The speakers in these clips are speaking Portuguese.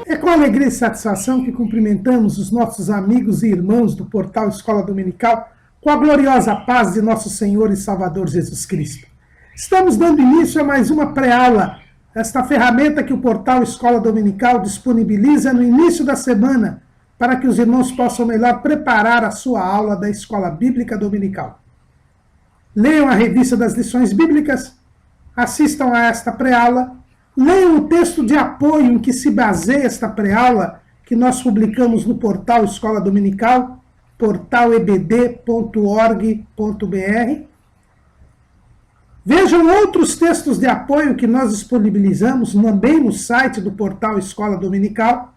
É com alegria e satisfação que cumprimentamos os nossos amigos e irmãos do portal Escola Dominical com a gloriosa paz de nosso Senhor e Salvador Jesus Cristo. Estamos dando início a mais uma pré-aula, esta ferramenta que o portal Escola Dominical disponibiliza no início da semana para que os irmãos possam melhor preparar a sua aula da Escola Bíblica Dominical. Leiam a revista das lições bíblicas, assistam a esta pré-aula, leiam o texto de apoio em que se baseia esta pré-aula, que nós publicamos no portal Escola Dominical, portalebd.org.br. Vejam outros textos de apoio que nós disponibilizamos também no site do portal Escola Dominical.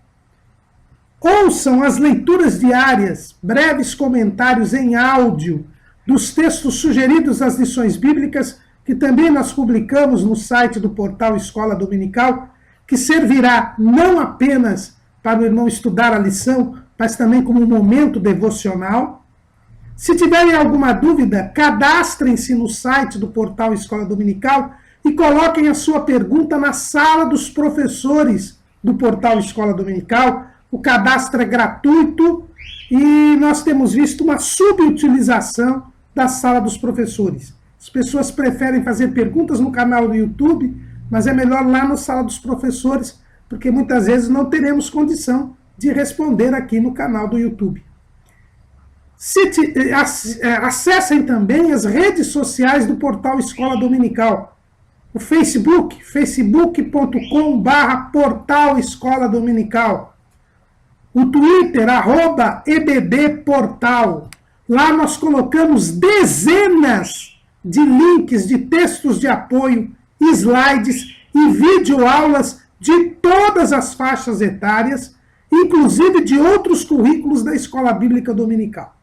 Ouçam as leituras diárias, breves comentários em áudio dos textos sugeridos às lições bíblicas, que também nós publicamos no site do portal Escola Dominical, que servirá não apenas para o irmão estudar a lição, mas também como um momento devocional. Se tiverem alguma dúvida, cadastrem-se no site do portal Escola Dominical e coloquem a sua pergunta na sala dos professores do portal Escola Dominical. O cadastro é gratuito e nós temos visto uma subutilização da sala dos professores. As pessoas preferem fazer perguntas no canal do YouTube, mas é melhor lá na sala dos professores, porque muitas vezes não teremos condição de responder aqui no canal do YouTube. Acessem também as redes sociais do portal Escola Dominical. O Facebook, facebook.com/portal Escola Dominical. O Twitter, @ebdportal. Lá nós colocamos dezenas de links, de textos de apoio, slides e videoaulas de todas as faixas etárias, inclusive de outros currículos da Escola Bíblica Dominical.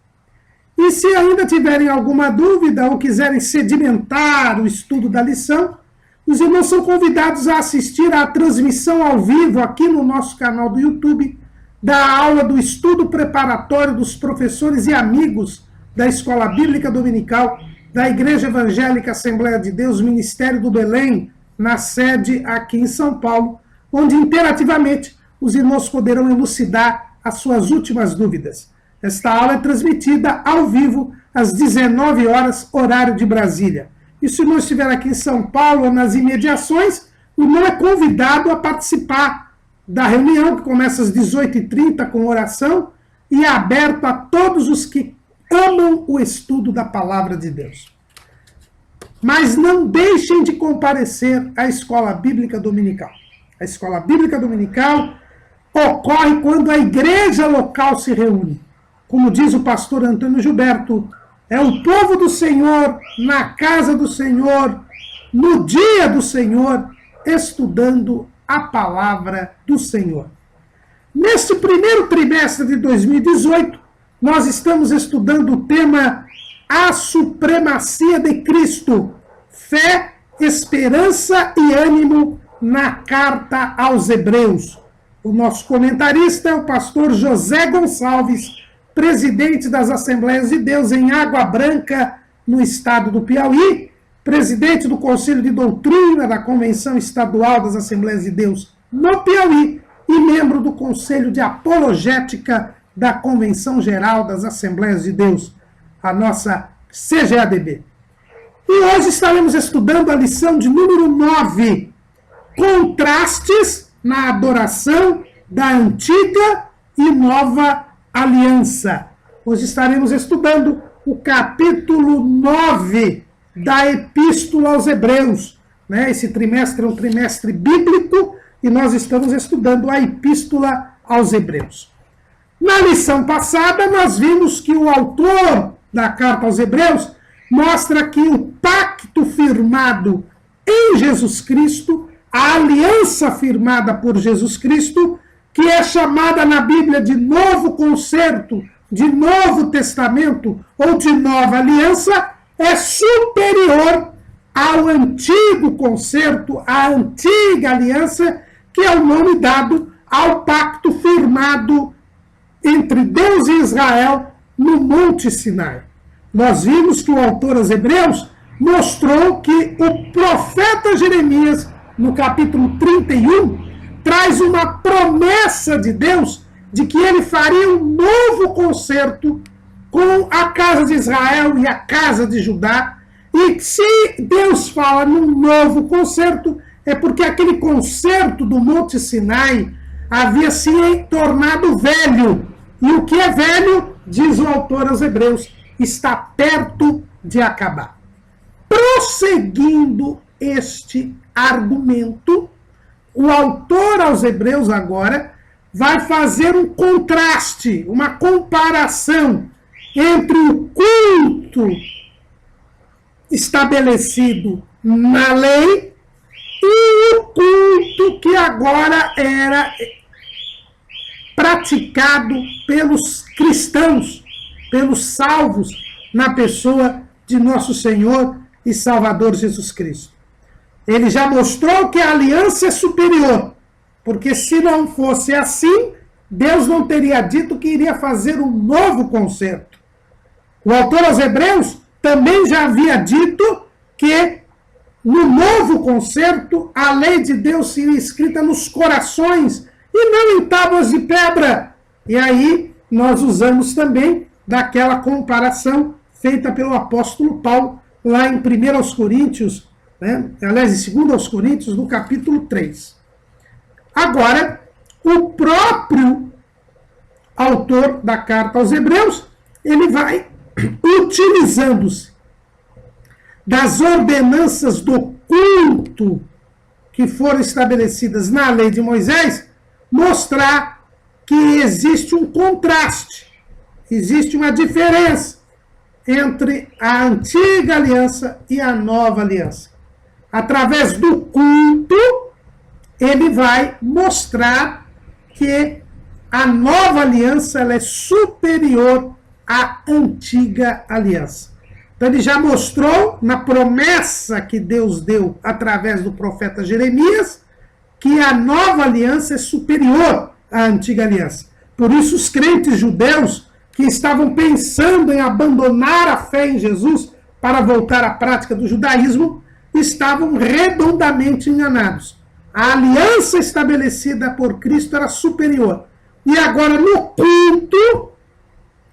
E se ainda tiverem alguma dúvida ou quiserem sedimentar o estudo da lição, os irmãos são convidados a assistir à transmissão ao vivo aqui no nosso canal do YouTube da aula do estudo preparatório dos professores e amigos da Escola Bíblica Dominical da Igreja Evangélica Assembleia de Deus, Ministério do Belém, na sede aqui em São Paulo, onde interativamente os irmãos poderão elucidar as suas últimas dúvidas. Esta aula é transmitida ao vivo às 19 horas, horário de Brasília. E se o irmão estiver aqui em São Paulo ou nas imediações, o irmão é convidado a participar da reunião, que começa às 18h30 com oração, e é aberto a todos os que amam o estudo da Palavra de Deus. Mas não deixem de comparecer à Escola Bíblica Dominical. A Escola Bíblica Dominical ocorre quando a igreja local se reúne. Como diz o pastor Antônio Gilberto, é o povo do Senhor, na casa do Senhor, no dia do Senhor, estudando a Palavra do Senhor. Neste primeiro trimestre de 2018, nós estamos estudando o tema A Supremacia de Cristo, Fé, Esperança e Ânimo na Carta aos Hebreus. O nosso comentarista é o pastor José Gonçalves, presidente das Assembleias de Deus em Água Branca, no estado do Piauí, presidente do Conselho de Doutrina da Convenção Estadual das Assembleias de Deus no Piauí e membro do Conselho de Apologética da Convenção Geral das Assembleias de Deus, a nossa CGADB. E hoje estaremos estudando a lição de número 9, Contrastes na Adoração da Antiga e Nova Aliança. Hoje estaremos estudando o capítulo 9 da Epístola aos Hebreus. Esse trimestre é um trimestre bíblico e nós estamos estudando a Epístola aos Hebreus. Na lição passada, nós vimos que o autor da carta aos Hebreus mostra que o pacto firmado em Jesus Cristo, a aliança firmada por Jesus Cristo, que é chamada na Bíblia de Novo Concerto, de Novo Testamento ou de Nova Aliança, é superior ao antigo concerto, à antiga aliança, que é o nome dado ao pacto firmado entre Deus e Israel no Monte Sinai. Nós vimos que o autor aos Hebreus mostrou que o profeta Jeremias, no capítulo 31, traz uma promessa de Deus de que ele faria um novo concerto com a casa de Israel e a casa de Judá. E se Deus fala num novo concerto, é porque aquele concerto do Monte Sinai havia se tornado velho. E o que é velho, diz o autor aos Hebreus, está perto de acabar. Prosseguindo este argumento, o autor aos Hebreus agora vai fazer um contraste, uma comparação entre o culto estabelecido na lei e o culto que agora era praticado pelos cristãos, pelos salvos, na pessoa de nosso Senhor e Salvador Jesus Cristo. Ele já mostrou que a aliança é superior, porque se não fosse assim, Deus não teria dito que iria fazer um novo concerto. O autor aos Hebreus também já havia dito que no novo concerto a lei de Deus seria escrita nos corações e não em tábuas de pedra. E aí nós usamos também daquela comparação feita pelo apóstolo Paulo lá em 1 Coríntios, né? Aliás, em 2 Coríntios, no capítulo 3. Agora, o próprio autor da carta aos Hebreus, ele vai, utilizando-se das ordenanças do culto que foram estabelecidas na lei de Moisés, mostrar que existe um contraste, existe uma diferença entre a antiga aliança e a nova aliança. Através do culto, ele vai mostrar que a nova aliança ela é superior à antiga aliança. Então ele já mostrou na promessa que Deus deu através do profeta Jeremias que a nova aliança é superior à antiga aliança. Por isso os crentes judeus que estavam pensando em abandonar a fé em Jesus para voltar à prática do judaísmo estavam redondamente enganados. A aliança estabelecida por Cristo era superior. E agora no culto,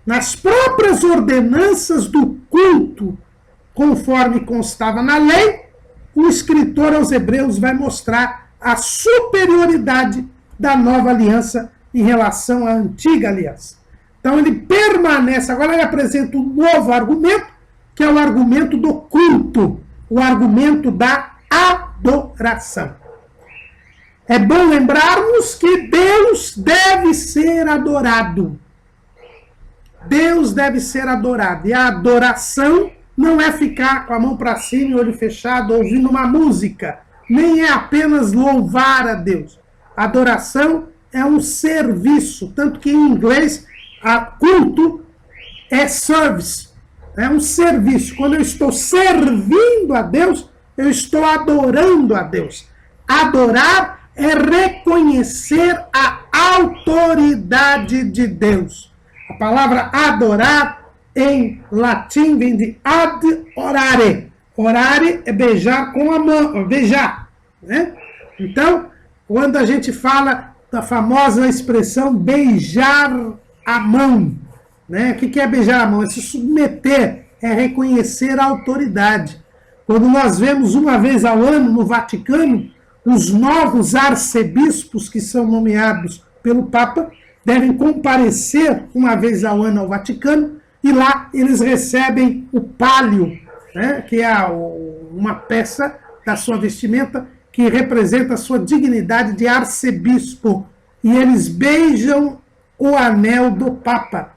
nas próprias ordenanças do culto, conforme constava na lei, o escritor aos Hebreus vai mostrar a superioridade da nova aliança em relação à antiga aliança. Então ele permanece, agora ele apresenta um novo argumento, que é o argumento do culto, o argumento da adoração. É bom lembrarmos que Deus deve ser adorado. Deus deve ser adorado. E a adoração não é ficar com a mão para cima e olho fechado ouvindo uma música. Nem é apenas louvar a Deus. A adoração é um serviço. Tanto que em inglês, culto é service. É um serviço. Quando eu estou servindo a Deus, eu estou adorando a Deus. Adorar é reconhecer a autoridade de Deus. A palavra adorar em latim vem de ad orare. Orare é beijar com a mão, beijar, né? Então, quando a gente fala da famosa expressão beijar a mão, né? O que é beijar a mão? É se submeter, é reconhecer a autoridade. Quando nós vemos uma vez ao ano no Vaticano, os novos arcebispos que são nomeados pelo Papa devem comparecer uma vez ao ano ao Vaticano e lá eles recebem o pálio, né, que é uma peça da sua vestimenta que representa a sua dignidade de arcebispo. E eles beijam o anel do Papa.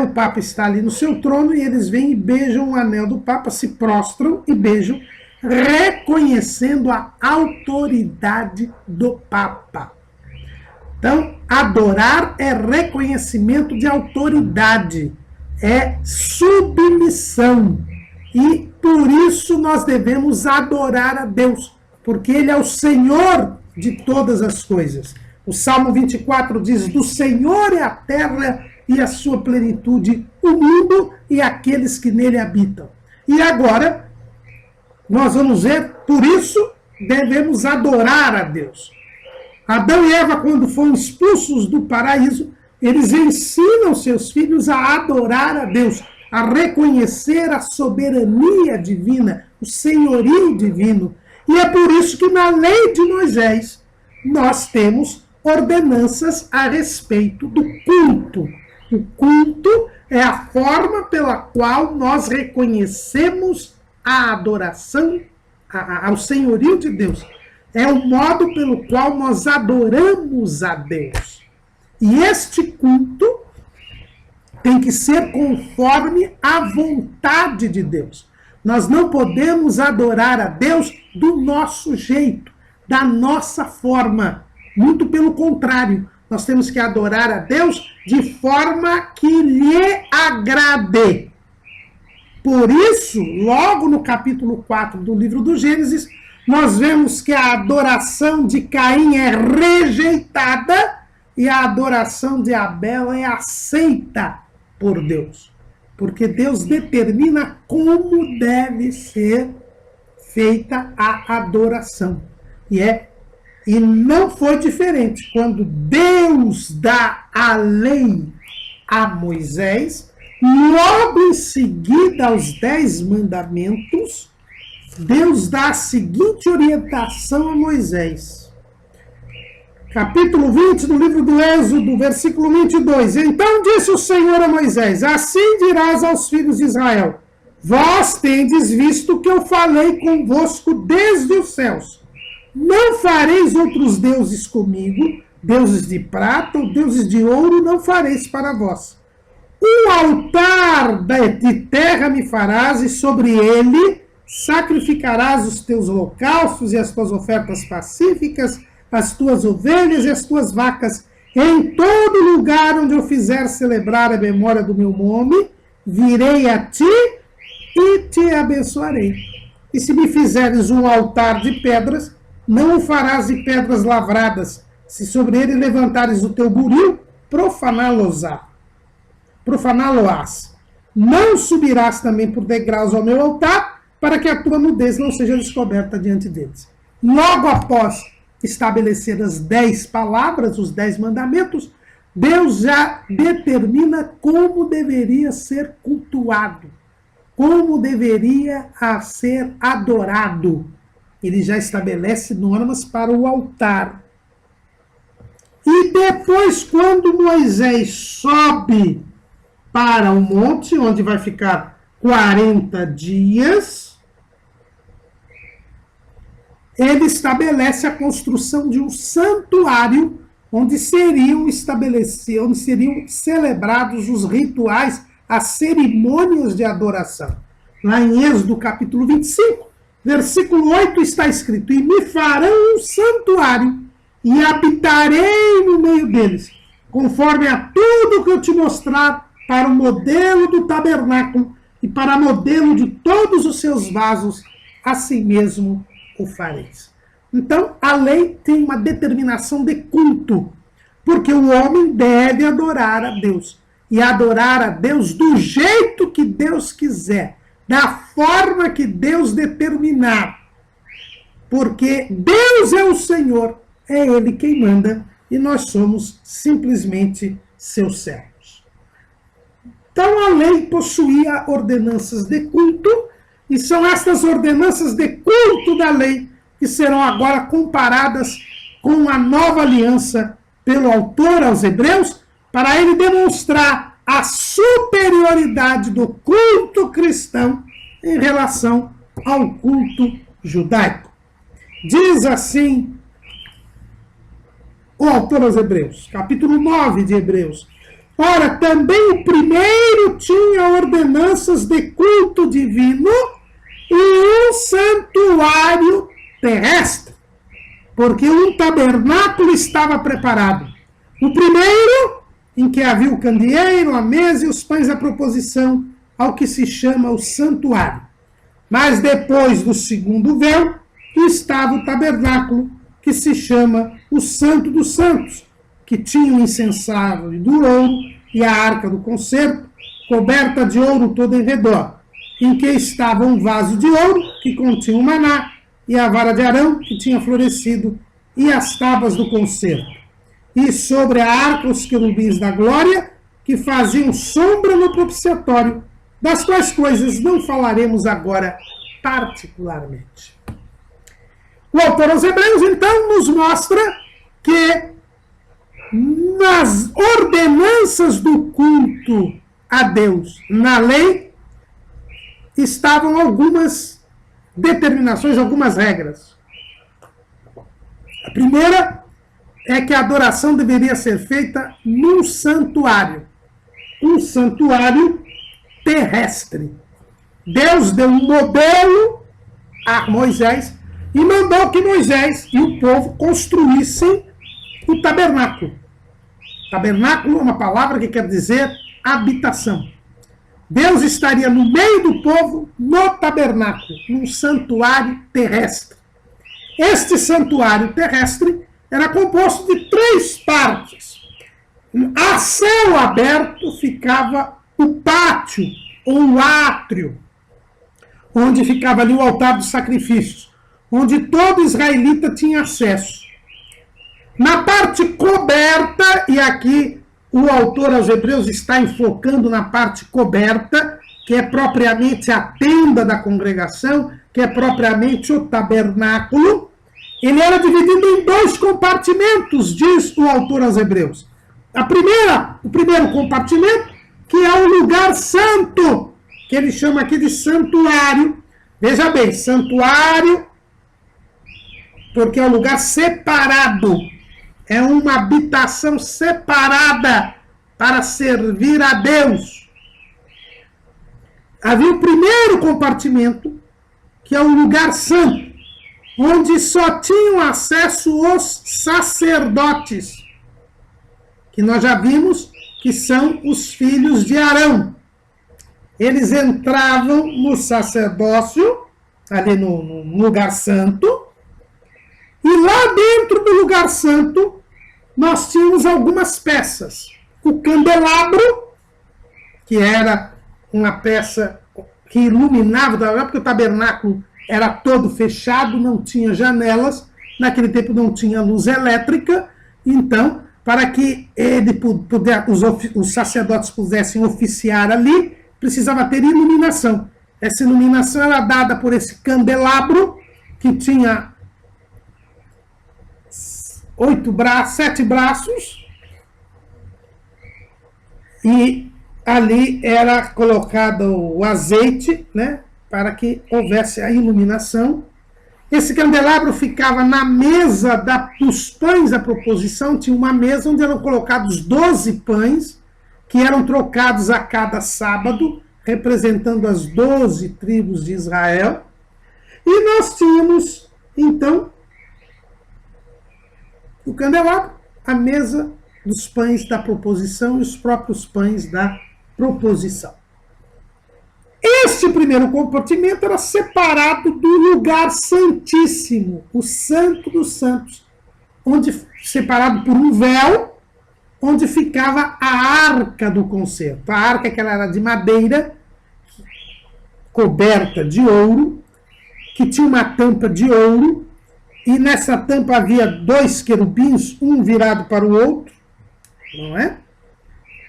O Papa está ali no seu trono e eles vêm e beijam o anel do Papa, se prostram e beijam, reconhecendo a autoridade do Papa. Então, adorar é reconhecimento de autoridade, é submissão. E por isso nós devemos adorar a Deus, porque Ele é o Senhor de todas as coisas. O Salmo 24 diz, do Senhor é a terra e a sua plenitude, o mundo e aqueles que nele habitam. E agora, nós vamos ver, por isso, devemos adorar a Deus. Adão e Eva, quando foram expulsos do paraíso, eles ensinam seus filhos a adorar a Deus, a reconhecer a soberania divina, o senhorio divino. E é por isso que na lei de Moisés nós temos ordenanças a respeito do culto. O culto é a forma pela qual nós reconhecemos a adoração ao senhorio de Deus. É o modo pelo qual nós adoramos a Deus. E este culto tem que ser conforme a vontade de Deus. Nós não podemos adorar a Deus do nosso jeito, da nossa forma. Muito pelo contrário, nós temos que adorar a Deus de forma que lhe agrade. Por isso, logo no capítulo 4 do livro do Gênesis, nós vemos que a adoração de Caim é rejeitada e a adoração de Abel é aceita por Deus. Porque Deus determina como deve ser feita a adoração. E não foi diferente. Quando Deus dá a lei a Moisés, logo em seguida aos 10 mandamentos, Deus dá a seguinte orientação a Moisés. Capítulo 20 do livro do Êxodo, versículo 22. Então disse o Senhor a Moisés: assim dirás aos filhos de Israel: vós tendes visto que eu falei convosco desde os céus. Não fareis outros deuses comigo, deuses de prata ou deuses de ouro não fareis para vós. Um altar de terra me farás, e sobre ele sacrificarás os teus holocaustos e as tuas ofertas pacíficas, as tuas ovelhas e as tuas vacas. Em todo lugar onde eu fizer celebrar a memória do meu nome, virei a ti e te abençoarei. E se me fizeres um altar de pedras, não o farás de pedras lavradas. Se sobre ele levantares o teu buril, profaná-lo-ás. Não subirás também por degraus ao meu altar, para que a tua nudez não seja descoberta diante deles. Logo após estabelecer as 10 palavras, os 10 mandamentos, Deus já determina como deveria ser cultuado, como deveria ser adorado. Ele já estabelece normas para o altar. E depois, quando Moisés sobe para o monte, onde vai ficar 40 dias, ele estabelece a construção de um santuário onde seriam celebrados os rituais, as cerimônias de adoração. Lá em Êxodo capítulo 25, versículo 8 está escrito: e me farão um santuário, e habitarei no meio deles, conforme a tudo que eu te mostrar, para o modelo do tabernáculo e para modelo de todos os seus vasos, assim mesmo o fareis. Então, a lei tem uma determinação de culto, porque o homem deve adorar a Deus, e adorar a Deus do jeito que Deus quiser, da forma que Deus determinar, porque Deus é o Senhor, é Ele quem manda, e nós somos simplesmente seus servos. Então a lei possuía ordenanças de culto, e são estas ordenanças de culto da lei que serão agora comparadas com a nova aliança pelo autor aos Hebreus, para ele demonstrar a superioridade do culto cristão em relação ao culto judaico. Diz assim o autor aos Hebreus, capítulo 9 de Hebreus: ora, também o primeiro tinha ordenanças de culto divino e um santuário terrestre, porque um tabernáculo estava preparado. O primeiro, em que havia o candeeiro, a mesa e os pães à proposição, ao que se chama o santuário. Mas depois do segundo véu, estava o tabernáculo, que se chama o Santo dos Santos, que tinha o incensário do ouro e a arca do concerto, coberta de ouro todo em redor, em que estava um vaso de ouro, que continha o maná, e a vara de Arão, que tinha florescido e as tábuas do concerto, e sobre a arca os querubins da glória, que faziam sombra no propiciatório, das quais coisas não falaremos agora particularmente. O autor aos Hebreus, então, nos mostra que nas ordenanças do culto a Deus, na lei, estavam algumas determinações, algumas regras. A primeira é que a adoração deveria ser feita num santuário. Um santuário terrestre. Deus deu um modelo a Moisés e mandou que Moisés e o povo construíssem o tabernáculo. Tabernáculo é uma palavra que quer dizer habitação. Deus estaria no meio do povo no tabernáculo, num santuário terrestre. Este santuário terrestre era composto de 3 partes. A céu aberto ficava o pátio, ou o átrio, onde ficava ali o altar dos sacrifícios, onde todo israelita tinha acesso. Na parte coberta, e aqui o autor aos Hebreus está enfocando na parte coberta, que é propriamente a tenda da congregação, que é propriamente o tabernáculo, ele era dividido em 2 compartimentos, diz o autor aos Hebreus. O primeiro compartimento, que é o lugar santo, que ele chama aqui de santuário. Veja bem, santuário, porque é um lugar separado. É uma habitação separada para servir a Deus. Havia o primeiro compartimento, que é o lugar santo, onde só tinham acesso os sacerdotes, que nós já vimos que são os filhos de Arão. Eles entravam no sacerdócio, ali no lugar santo, e lá dentro do lugar santo, nós tínhamos algumas peças. O candelabro, que era uma peça que iluminava, porque o tabernáculo era todo fechado, não tinha janelas, naquele tempo não tinha luz elétrica, então, para que os sacerdotes pudessem oficiar ali, precisava ter iluminação. Essa iluminação era dada por esse candelabro, que tinha 7 braços, e ali era colocado o azeite, né, para que houvesse a iluminação. Esse candelabro ficava na mesa dos pães da proposição, tinha uma mesa onde eram colocados 12 pães, que eram trocados a cada sábado, representando as 12 tribos de Israel. E nós tínhamos, então, o candelabro, a mesa dos pães da proposição e os próprios pães da proposição. Este primeiro compartimento era separado do lugar santíssimo, o santo dos santos, separado por um véu, onde ficava a arca do concerto. A arca, que ela era de madeira, coberta de ouro, que tinha uma tampa de ouro, e nessa tampa havia 2 querubins, um virado para o outro, não é?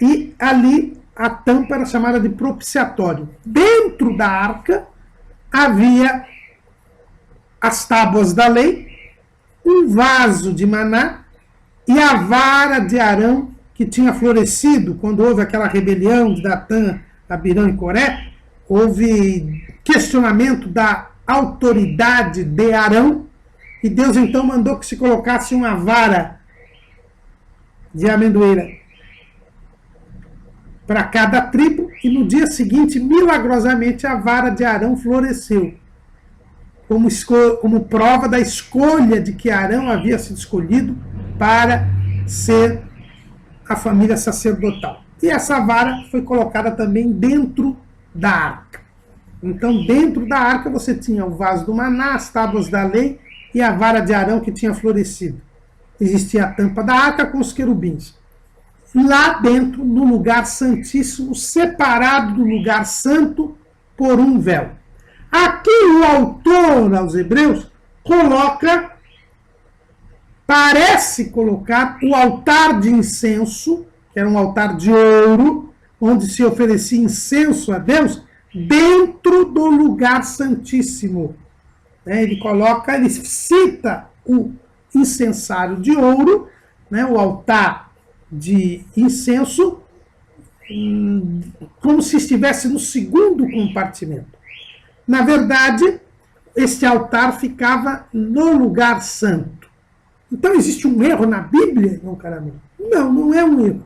E ali a tampa era chamada de propiciatório. Dentro da arca havia as tábuas da lei, um vaso de maná e a vara de Arão, que tinha florescido quando houve aquela rebelião de Datã, Abirão e Coré. Houve questionamento da autoridade de Arão, e Deus então mandou que se colocasse uma vara de amendoeira para cada tribo, e no dia seguinte, milagrosamente, a vara de Arão floresceu, como prova da escolha de que Arão havia sido escolhido para ser a família sacerdotal. E essa vara foi colocada também dentro da arca. Então, dentro da arca você tinha o vaso do maná, as tábuas da lei e a vara de Arão que tinha florescido. Existia a tampa da arca com os querubins. Lá dentro, no lugar santíssimo, separado do lugar santo por um véu. Aqui o autor aos Hebreus coloca parece colocar o altar de incenso, que era um altar de ouro, onde se oferecia incenso a Deus, dentro do lugar santíssimo. Ele cita o incensário de ouro, o altar de incenso, como se estivesse no segundo compartimento. Na verdade, este altar ficava no lugar santo. Então, existe um erro na Bíblia, irmão Caramelo? Não, não é um erro.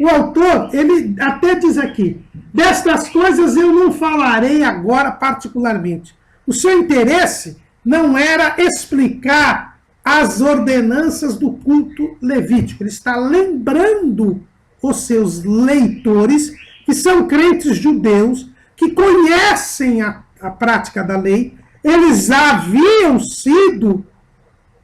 O autor, ele até diz aqui, destas coisas eu não falarei agora particularmente. O seu interesse não era explicar as ordenanças do culto levítico. Ele está lembrando os seus leitores, que são crentes judeus, que conhecem a prática da lei, eles haviam sido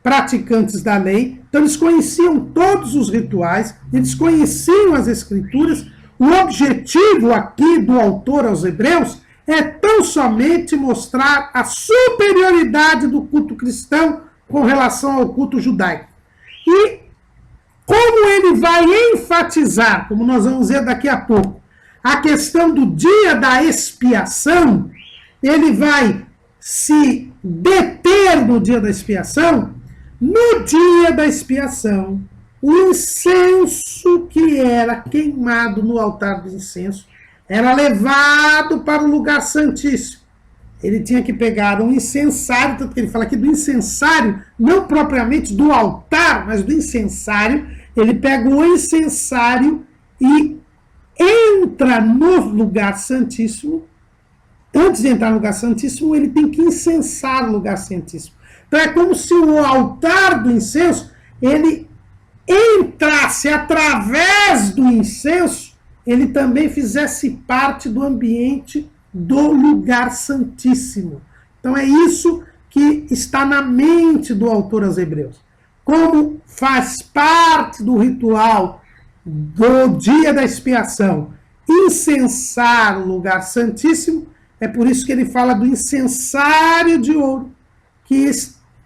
praticantes da lei, então eles conheciam todos os rituais, eles conheciam as escrituras. O objetivo aqui do autor aos Hebreus é tão somente mostrar a superioridade do culto cristão com relação ao culto judaico. E como ele vai enfatizar, como nós vamos ver daqui a pouco, a questão do dia da expiação, ele vai se deter no dia da expiação. No dia da expiação, o incenso que era queimado no altar do incenso era levado para o lugar santíssimo. Ele tinha que pegar um incensário, tanto que ele fala aqui do incensário, não propriamente do altar, mas do incensário. Ele pega o incensário e entra no lugar santíssimo. Antes de entrar no lugar santíssimo, ele tem que incensar o lugar santíssimo. Então é como se o altar do incenso, ele entrasse através do incenso, ele também fizesse parte do ambiente do lugar santíssimo. Então é isso que está na mente do autor aos Hebreus. Como faz parte do ritual do dia da expiação incensar o lugar santíssimo, é por isso que ele fala do incensário de ouro, que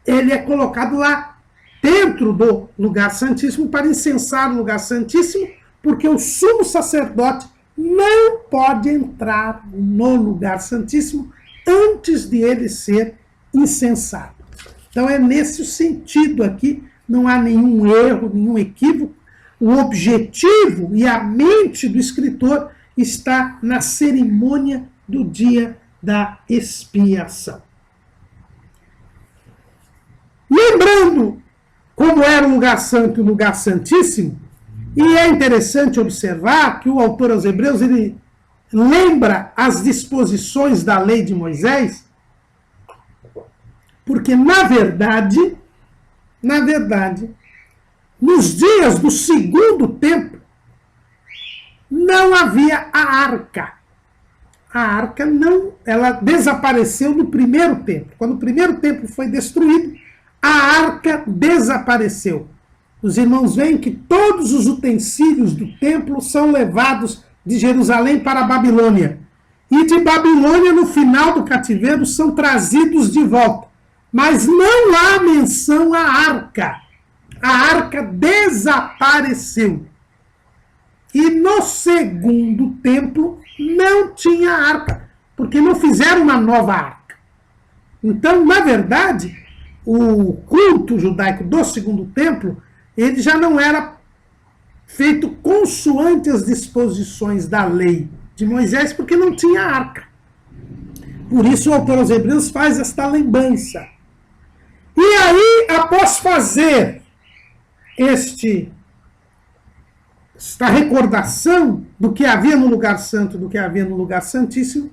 ele é colocado lá dentro do lugar santíssimo para incensar o lugar santíssimo, porque o sumo sacerdote não pode entrar no lugar santíssimo antes de ele ser incensado. Então é nesse sentido aqui, não há nenhum erro, nenhum equívoco. O objetivo e a mente do escritor está na cerimônia do dia da expiação. Lembrando como era o lugar santo e o lugar santíssimo, e é interessante observar que o autor aos Hebreus, ele lembra as disposições da lei de Moisés, porque, na verdade, nos dias do segundo templo, não havia a arca. A arca ela desapareceu no primeiro templo. Quando o primeiro templo foi destruído, a arca desapareceu. Os irmãos veem que todos os utensílios do templo são levados de Jerusalém para a Babilônia. E de Babilônia, no final do cativeiro, são trazidos de volta. Mas não há menção à arca. A arca desapareceu. E no segundo templo não tinha arca, porque não fizeram uma nova arca. Então, na verdade, o culto judaico do segundo templo, ele já não era feito consoante as disposições da lei de Moisés, porque não tinha arca. Por isso o autor aos Hebreus faz esta lembrança. E aí, após fazer esta recordação do que havia no lugar santo, do que havia no lugar santíssimo,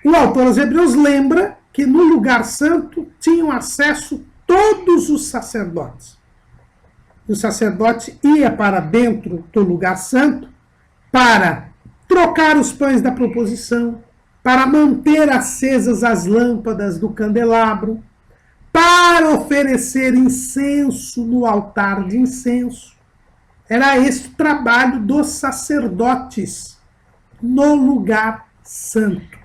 o autor aos Hebreus lembra que no lugar santo tinham acesso todos os sacerdotes. O sacerdote ia para dentro do lugar santo para trocar os pães da proposição, para manter acesas as lâmpadas do candelabro, para oferecer incenso no altar de incenso. Era esse o trabalho dos sacerdotes no lugar santo.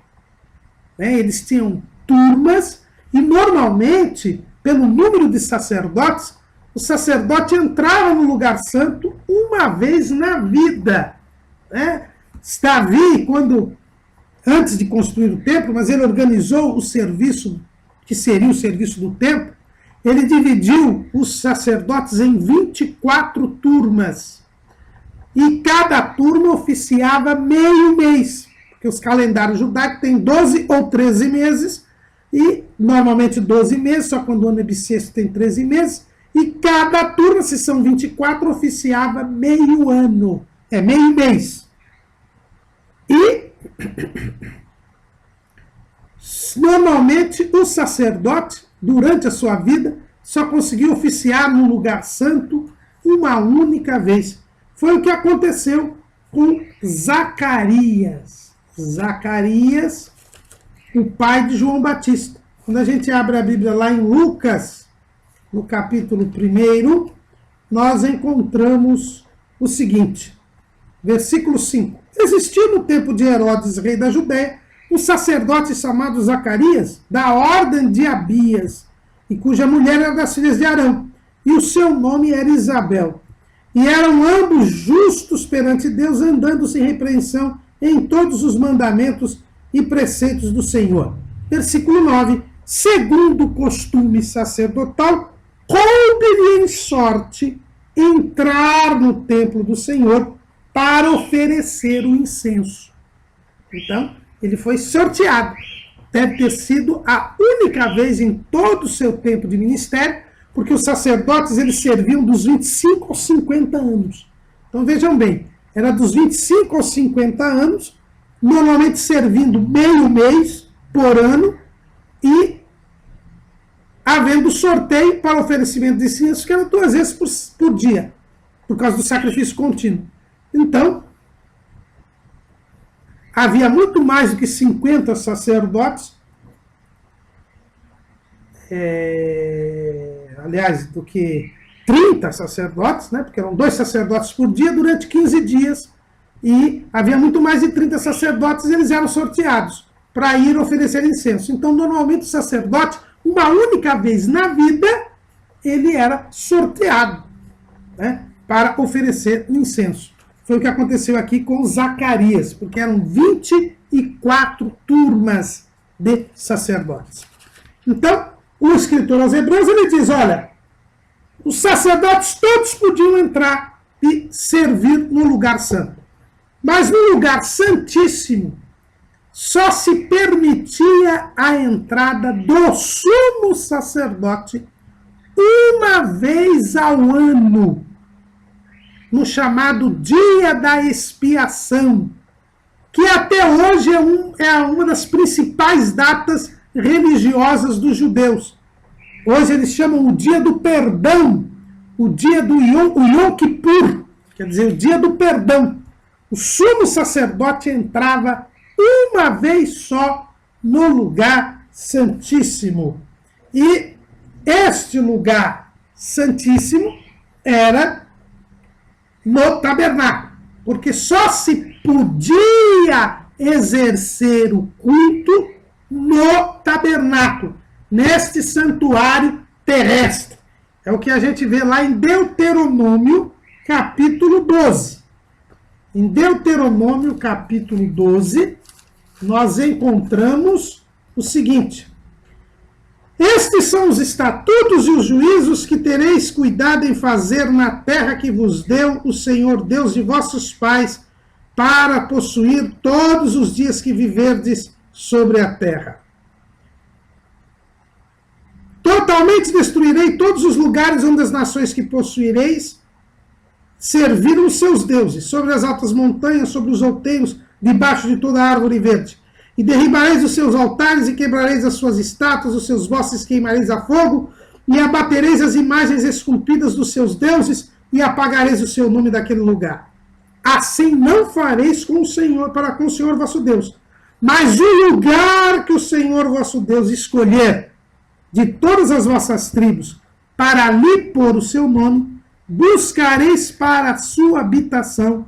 Eles tinham turmas e, normalmente, pelo número de sacerdotes, o sacerdote entrava no lugar santo uma vez na vida. Né? Davi, antes de construir o templo, mas ele organizou o serviço, que seria o serviço do templo, ele dividiu os sacerdotes em 24 turmas. E cada turma oficiava meio mês, porque os calendários judaicos têm 12 ou 13 meses, e normalmente 12 meses, só quando o ano é bissexto tem 13 meses, e cada turma, se são 24, oficiava meio ano, meio mês. E normalmente o sacerdote, durante a sua vida, só conseguia oficiar no lugar santo uma única vez. Foi o que aconteceu com Zacarias. Zacarias, o pai de João Batista. Quando a gente abre a Bíblia lá em Lucas, no capítulo 1, nós encontramos o seguinte, versículo 5. Existia no tempo de Herodes, rei da Judéia, um sacerdote chamado Zacarias, da ordem de Abias, e cuja mulher era das filhas de Arão, e o seu nome era Isabel. E eram ambos justos perante Deus, andando sem repreensão em todos os mandamentos e preceitos do Senhor. Versículo 9. Segundo o costume sacerdotal, coube-lhe em sorte entrar no templo do Senhor para oferecer o incenso. Então, ele foi sorteado. Deve ter sido a única vez em todo o seu tempo de ministério, porque os sacerdotes eles serviam dos 25 aos 50 anos. Então vejam bem, era dos 25 aos 50 anos, normalmente servindo meio mês por ano e havendo sorteio para oferecimento de incenso, que era 2 vezes por dia, por causa do sacrifício contínuo. Então, havia muito mais do que 50 sacerdotes, aliás, do que 30 sacerdotes, né, porque eram 2 sacerdotes por dia durante 15 dias, e havia muito mais de 30 sacerdotes, e eles eram sorteados para ir oferecer incenso. Então, normalmente, o sacerdote, uma única vez na vida, ele era sorteado, né, para oferecer incenso. Foi o que aconteceu aqui com Zacarias, porque eram 24 turmas de sacerdotes. Então, o escritor aos Hebreus, ele diz, olha, os sacerdotes todos podiam entrar e servir no lugar santo. Mas no lugar santíssimo, só se permitia a entrada do sumo sacerdote uma vez ao ano, no chamado Dia da Expiação, que até hoje é uma das principais datas religiosas dos judeus. Hoje eles chamam o Dia do Perdão, o dia do Yom Kippur, quer dizer, o Dia do Perdão. O sumo sacerdote entrava uma vez só no lugar santíssimo. E este lugar santíssimo era no tabernáculo, porque só se podia exercer o culto no tabernáculo, neste santuário terrestre. É o que a gente vê lá em Deuteronômio, capítulo 12. Em Deuteronômio, capítulo 12, nós encontramos o seguinte: estes são os estatutos e os juízos que tereis cuidado em fazer na terra que vos deu o Senhor Deus de vossos pais, para possuir todos os dias que viverdes sobre a terra. Totalmente destruirei todos os lugares onde as nações que possuireis serviram os seus deuses, sobre as altas montanhas, sobre os outeiros, debaixo de toda árvore verde. E derribareis os seus altares e quebrareis as suas estátuas, os seus bosques queimareis a fogo, e abatereis as imagens esculpidas dos seus deuses, e apagareis o seu nome daquele lugar. Assim não fareis com o Senhor, para com o Senhor vosso Deus. Mas o lugar que o Senhor vosso Deus escolher de todas as vossas tribos, para ali pôr o seu nome, buscareis para a sua habitação,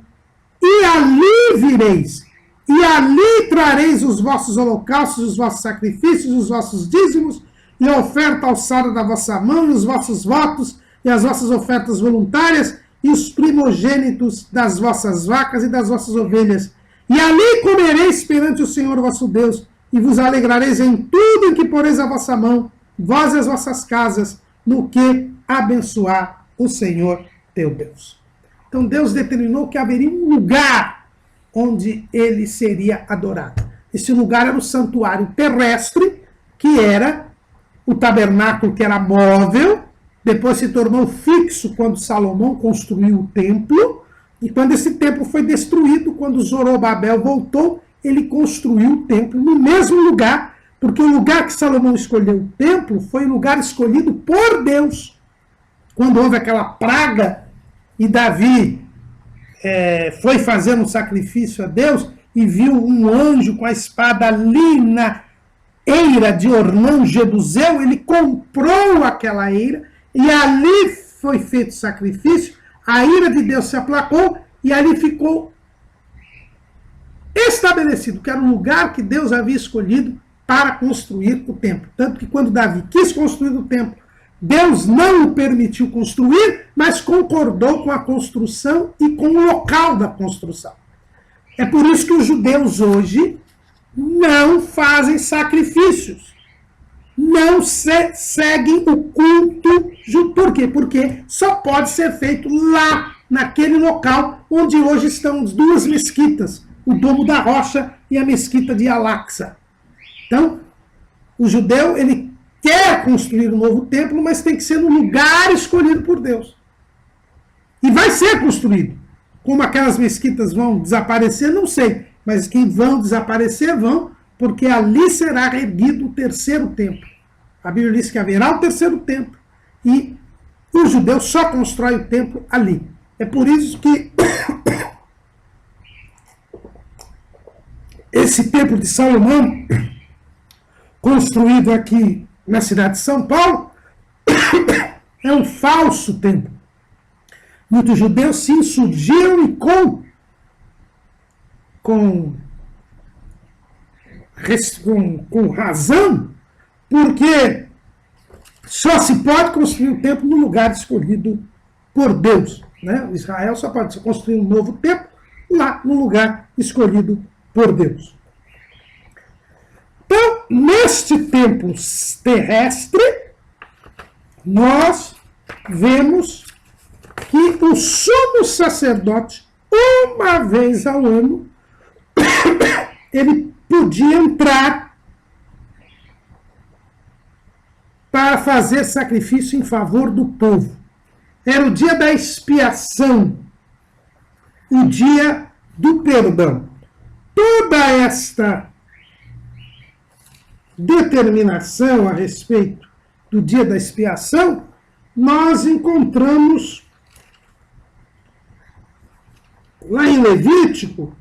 e ali vireis, e ali trareis os vossos holocaustos, os vossos sacrifícios, os vossos dízimos, e a oferta alçada da vossa mão, e os vossos votos, e as vossas ofertas voluntárias, e os primogênitos das vossas vacas e das vossas ovelhas. E ali comereis perante o Senhor vosso Deus, e vos alegrareis em tudo em que poreis a vossa mão, vós e as vossas casas, no que abençoar o Senhor teu Deus. Então Deus determinou que haveria um lugar onde ele seria adorado. Esse lugar era o santuário terrestre, que era o tabernáculo, que era móvel, depois se tornou fixo quando Salomão construiu o templo, e quando esse templo foi destruído, quando Zorobabel voltou, ele construiu o templo no mesmo lugar, porque o lugar que Salomão escolheu o templo foi o lugar escolhido por Deus. Quando houve aquela praga e Davi foi fazer um sacrifício a Deus e viu um anjo com a espada ali na eira de Ornã, Jebuseu, ele comprou aquela eira e ali foi feito sacrifício, a ira de Deus se aplacou e ali ficou estabelecido que era o lugar que Deus havia escolhido para construir o templo. Tanto que quando Davi quis construir o templo, Deus não o permitiu construir, mas concordou com a construção e com o local da construção. É por isso que os judeus hoje não fazem sacrifícios, não seguem o culto. Por quê? Porque só pode ser feito lá, naquele local onde hoje estão as duas mesquitas, o Domo da Rocha e a mesquita de Al-Aqsa. Então, o judeu, ele quer construir um novo templo, mas tem que ser no lugar escolhido por Deus. E vai ser construído. Como aquelas mesquitas vão desaparecer, não sei. Mas que vão desaparecer, vão, porque ali será erguido o terceiro templo. A Bíblia diz que haverá o terceiro templo. E o judeu só constrói o templo ali. É por isso que esse templo de Salomão, construído aqui na cidade de São Paulo, é um falso templo. Muitos judeus se insurgiram e com razão, porque só se pode construir um templo no lugar escolhido por Deus. Né? Israel só pode construir um novo templo lá no lugar escolhido por Deus. Então, neste templo terrestre, nós vemos que o sumo sacerdote, uma vez ao ano, ele podia entrar para fazer sacrifício em favor do povo. Era o dia da expiação, o dia do perdão. Toda esta determinação a respeito do dia da expiação, nós encontramos lá em Levítico,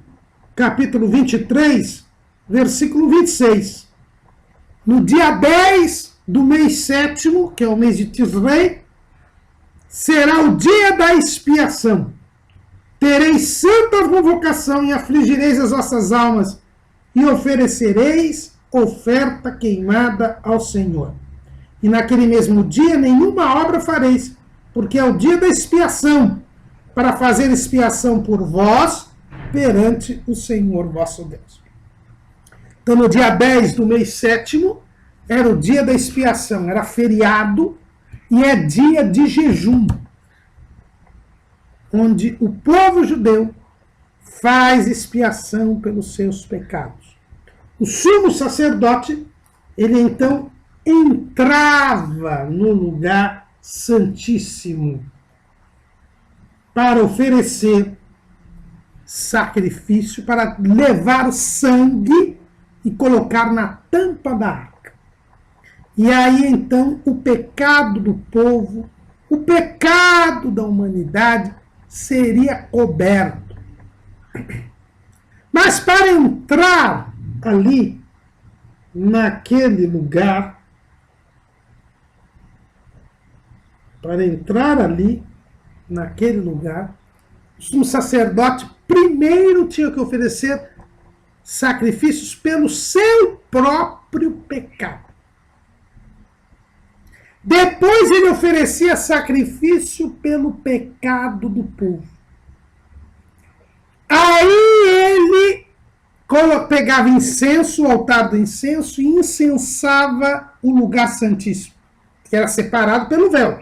capítulo 23, versículo 26. No dia 10 do mês sétimo, que é o mês de Tisrei, será o dia da expiação. Tereis santa convocação e afligireis as vossas almas e oferecereis oferta queimada ao Senhor. E naquele mesmo dia nenhuma obra fareis, porque é o dia da expiação, para fazer expiação por vós perante o Senhor vosso Deus. Então, no dia 10 do mês sétimo, era o dia da expiação, era feriado e é dia de jejum, onde o povo judeu faz expiação pelos seus pecados. O sumo sacerdote, ele então entrava no lugar santíssimo para oferecer sacrifício, para levar sangue e colocar na tampa da arca. E aí então o pecado do povo, o pecado da humanidade seria coberto. Mas para entrar ali, naquele lugar, o sumo sacerdote primeiro tinha que oferecer sacrifícios pelo seu próprio pecado. Depois ele oferecia sacrifício pelo pecado do povo. Aí ele pegava incenso, o altar do incenso, e incensava o lugar santíssimo, que era separado pelo véu.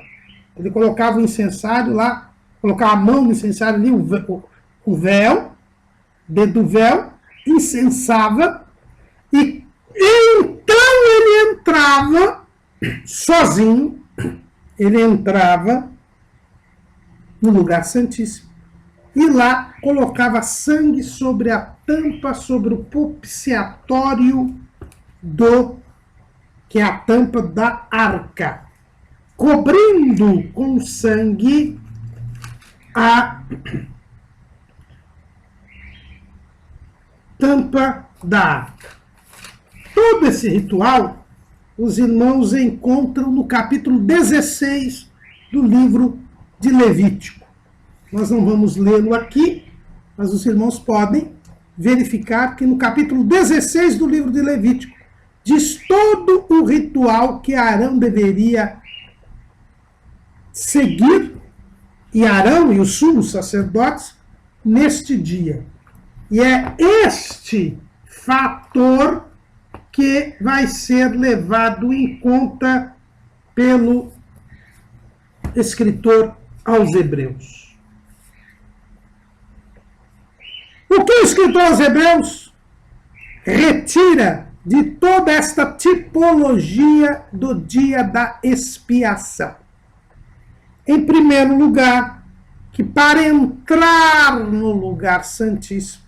Ele colocava o incensário lá, colocava a mão no incensário ali, o véu, dentro do véu, incensava, e então ele entrava sozinho, ele entrava no lugar santíssimo e lá colocava sangue sobre a tampa, sobre o propiciatório que é a tampa da arca, cobrindo com sangue a tampa da arca. Todo esse ritual os irmãos encontram no capítulo 16 do livro de Levítico. Nós não vamos lê-lo aqui, mas os irmãos podem verificar que no capítulo 16 do livro de Levítico diz todo o ritual que Arão deveria seguir, e Arão e os sumos sacerdotes, neste dia. E é este fator que vai ser levado em conta pelo escritor aos Hebreus. O que o escritor aos Hebreus retira de toda esta tipologia do dia da expiação? Em primeiro lugar, que para entrar no lugar santíssimo,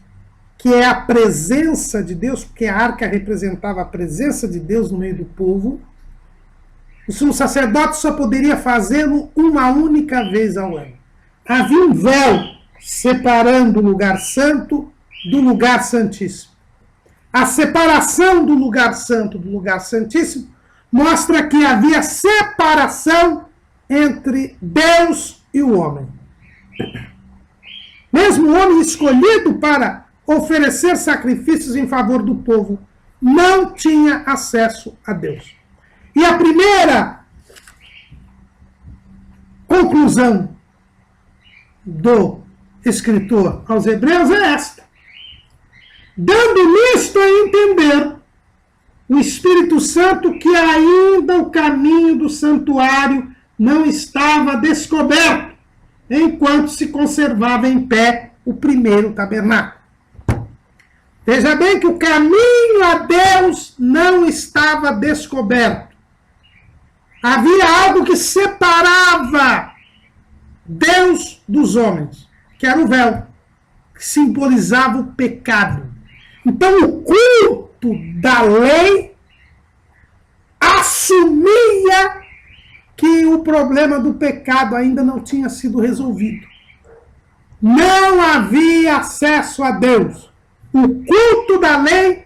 que é a presença de Deus, porque a arca representava a presença de Deus no meio do povo, o sumo sacerdote só poderia fazê-lo uma única vez ao ano. Havia um véu separando o lugar santo do lugar santíssimo. A separação do lugar santo do lugar santíssimo mostra que havia separação entre Deus e o homem. Mesmo o homem escolhido para oferecer sacrifícios em favor do povo não tinha acesso a Deus. E a primeira conclusão do escritor aos Hebreus é esta: dando nisto a entender o Espírito Santo que ainda o caminho do santuário não estava descoberto, enquanto se conservava em pé o primeiro tabernáculo. Veja bem que o caminho a Deus não estava descoberto. Havia algo que separava Deus dos homens, que era o véu, que simbolizava o pecado. Então o culto da lei assumia que o problema do pecado ainda não tinha sido resolvido. Não havia acesso a Deus. O culto da lei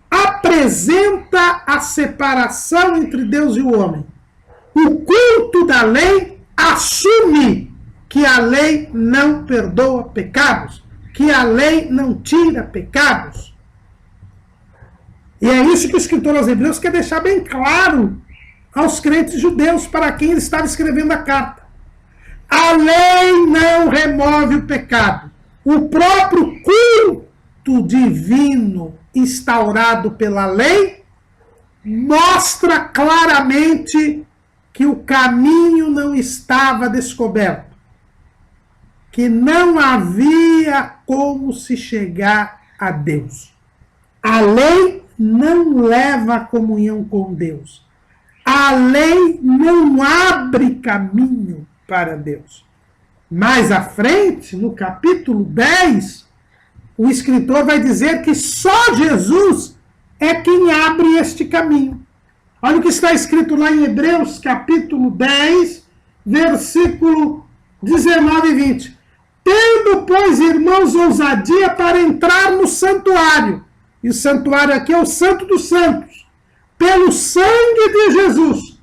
apresenta a separação entre Deus e o homem. O culto da lei assume que a lei não perdoa pecados, que a lei não tira pecados. E é isso que o escritor aos Hebreus quer deixar bem claro aos crentes judeus para quem ele estava escrevendo a carta. A lei não remove o pecado. O próprio culto divino instaurado pela lei mostra claramente que o caminho não estava descoberto, que não havia como se chegar a Deus. A lei não leva a comunhão com Deus. A lei não abre caminho para Deus. Mais à frente, no capítulo 10, o escritor vai dizer que só Jesus é quem abre este caminho. Olha o que está escrito lá em Hebreus, capítulo 10, versículo 19 e 20. Tendo, pois, irmãos, ousadia para entrar no santuário, e o santuário aqui é o Santo dos Santos, pelo sangue de Jesus,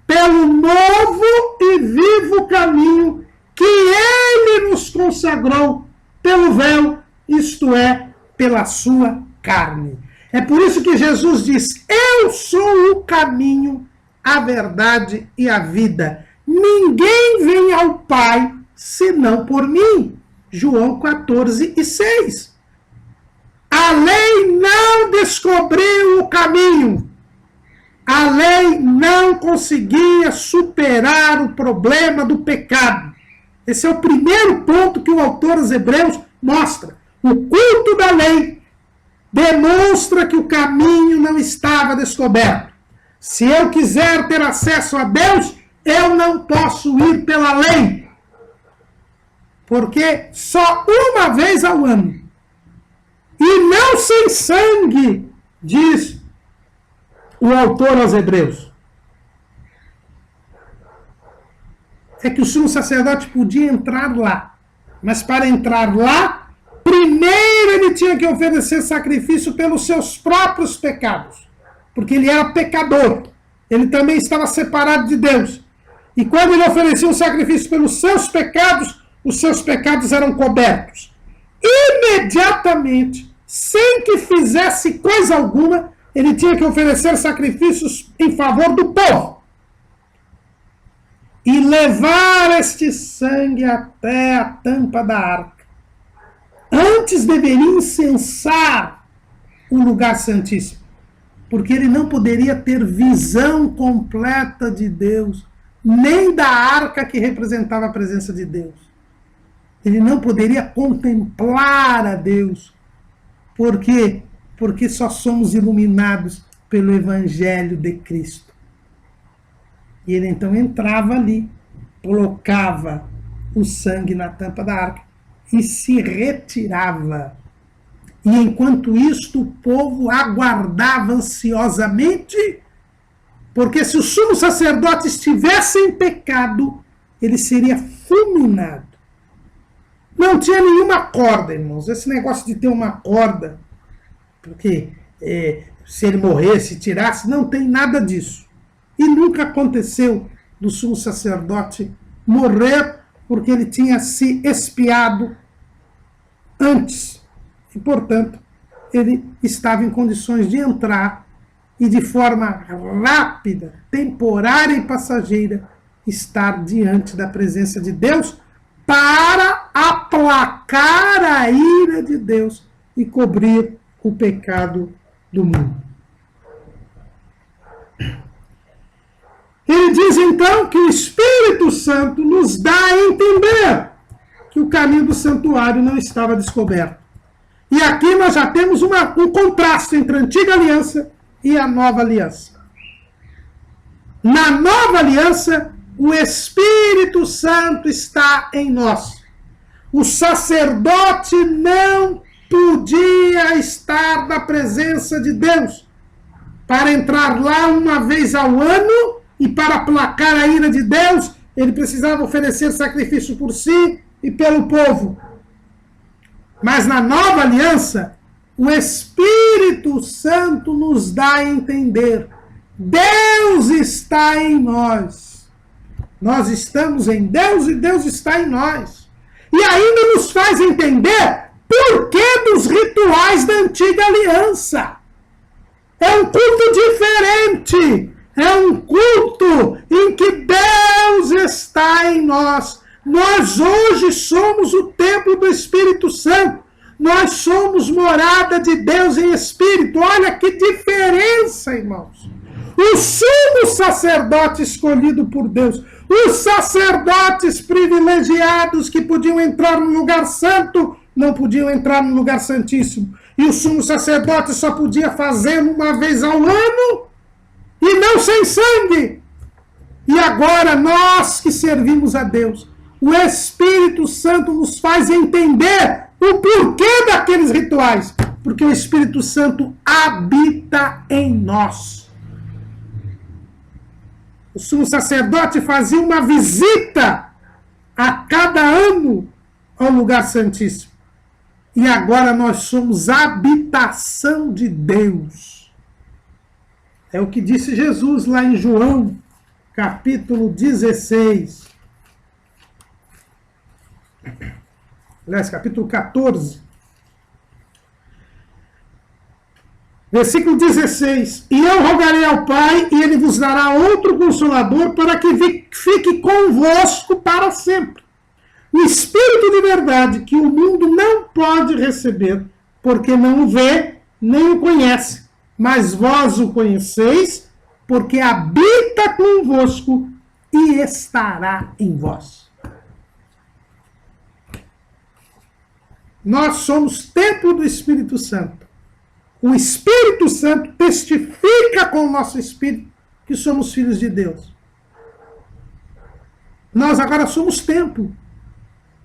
pelo novo e vivo caminho que ele nos consagrou pelo véu, isto é, pela sua carne. É por isso que Jesus diz: eu sou o caminho, a verdade e a vida. Ninguém vem ao Pai senão por mim. João 14:6. A lei não descobriu o caminho. A lei não conseguia superar o problema do pecado. Esse é o primeiro ponto que o autor aos Hebreus mostra. O culto da lei demonstra que o caminho não estava descoberto. Se eu quiser ter acesso a Deus, eu não posso ir pela lei. Porque só uma vez ao ano, e não sem sangue, diz o autor aos Hebreus, é que o sumo sacerdote podia entrar lá. Mas para entrar lá, primeiro ele tinha que oferecer sacrifício pelos seus próprios pecados. Porque ele era pecador. Ele também estava separado de Deus. E quando ele oferecia um sacrifício pelos seus pecados, os seus pecados eram cobertos. Imediatamente, sem que fizesse coisa alguma, ele tinha que oferecer sacrifícios em favor do povo. E levar este sangue até a tampa da arca. Antes deveria incensar o lugar santíssimo. Porque ele não poderia ter visão completa de Deus, nem da arca que representava a presença de Deus. Ele não poderia contemplar a Deus. Por quê? Porque só somos iluminados pelo Evangelho de Cristo. E ele então entrava ali, colocava o sangue na tampa da arca e se retirava. E enquanto isto, o povo aguardava ansiosamente, porque se o sumo sacerdote estivesse em pecado, ele seria fulminado. Não tinha nenhuma corda, irmãos. Esse negócio de ter uma corda, porque se ele morresse, tirasse, não tem nada disso. E nunca aconteceu do sumo sacerdote morrer porque ele tinha se expiado antes. E, portanto, ele estava em condições de entrar e, de forma rápida, temporária e passageira, estar diante da presença de Deus para aplacar a ira de Deus e cobrir o pecado do mundo. Ele diz então que o Espírito Santo nos dá a entender que o caminho do santuário não estava descoberto. E aqui nós já temos um contraste entre a antiga aliança e a nova aliança. Na nova aliança, o Espírito Santo está em nós. O sacerdote não podia estar na presença de Deus. Para entrar lá uma vez ao ano e para aplacar a ira de Deus, ele precisava oferecer sacrifício por si e pelo povo. Mas na nova aliança, o Espírito Santo nos dá a entender: Deus está em nós. Nós estamos em Deus e Deus está em nós. E ainda nos faz entender por que dos rituais da antiga aliança. É um culto diferente. É um culto em que Deus está em nós. Nós hoje somos o templo do Espírito Santo. Nós somos morada de Deus em Espírito. Olha que diferença, irmãos. O sumo sacerdote escolhido por Deus, os sacerdotes privilegiados que podiam entrar no lugar santo, não podiam entrar no lugar santíssimo. E o sumo sacerdote só podia fazê-lo uma vez ao ano e não sem sangue. E agora nós que servimos a Deus, o Espírito Santo nos faz entender o porquê daqueles rituais. Porque o Espírito Santo habita em nós. O sumo sacerdote fazia uma visita a cada ano ao lugar santíssimo. E agora nós somos habitação de Deus. É o que disse Jesus lá em João, capítulo 16. Aliás, capítulo 14. Versículo 16. E eu rogarei ao Pai, e ele vos dará outro Consolador, para que fique convosco para sempre. O Espírito de verdade, que o mundo não pode receber, porque não o vê, nem o conhece. Mas vós o conheceis, porque habita convosco e estará em vós. Nós somos templo do Espírito Santo. O Espírito Santo testifica com o nosso espírito que somos filhos de Deus. Nós agora somos templo,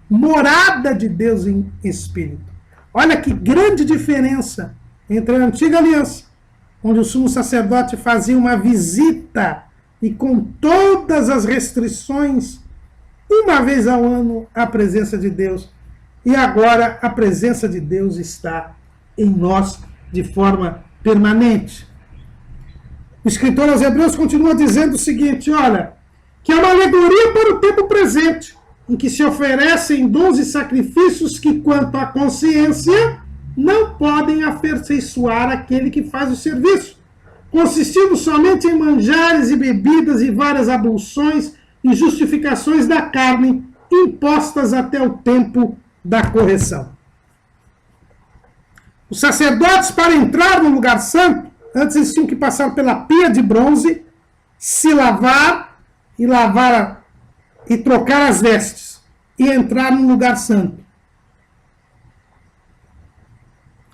morada de Deus em espírito. Olha que grande diferença entre a antiga aliança, onde o sumo sacerdote fazia uma visita e com todas as restrições, uma vez ao ano, à presença de Deus. E agora a presença de Deus está em nós de forma permanente. O escritor aos Hebreus continua dizendo o seguinte, olha, que é uma alegoria para o tempo presente, em que se oferecem dons e sacrifícios que, quanto à consciência, não podem aperfeiçoar aquele que faz o serviço, consistindo somente em manjares e bebidas e várias abluções e justificações da carne, impostas até o tempo da correção. Os sacerdotes, para entrar no lugar santo, antes eles tinham que passar pela pia de bronze, se lavar e trocar as vestes e entrar no lugar santo.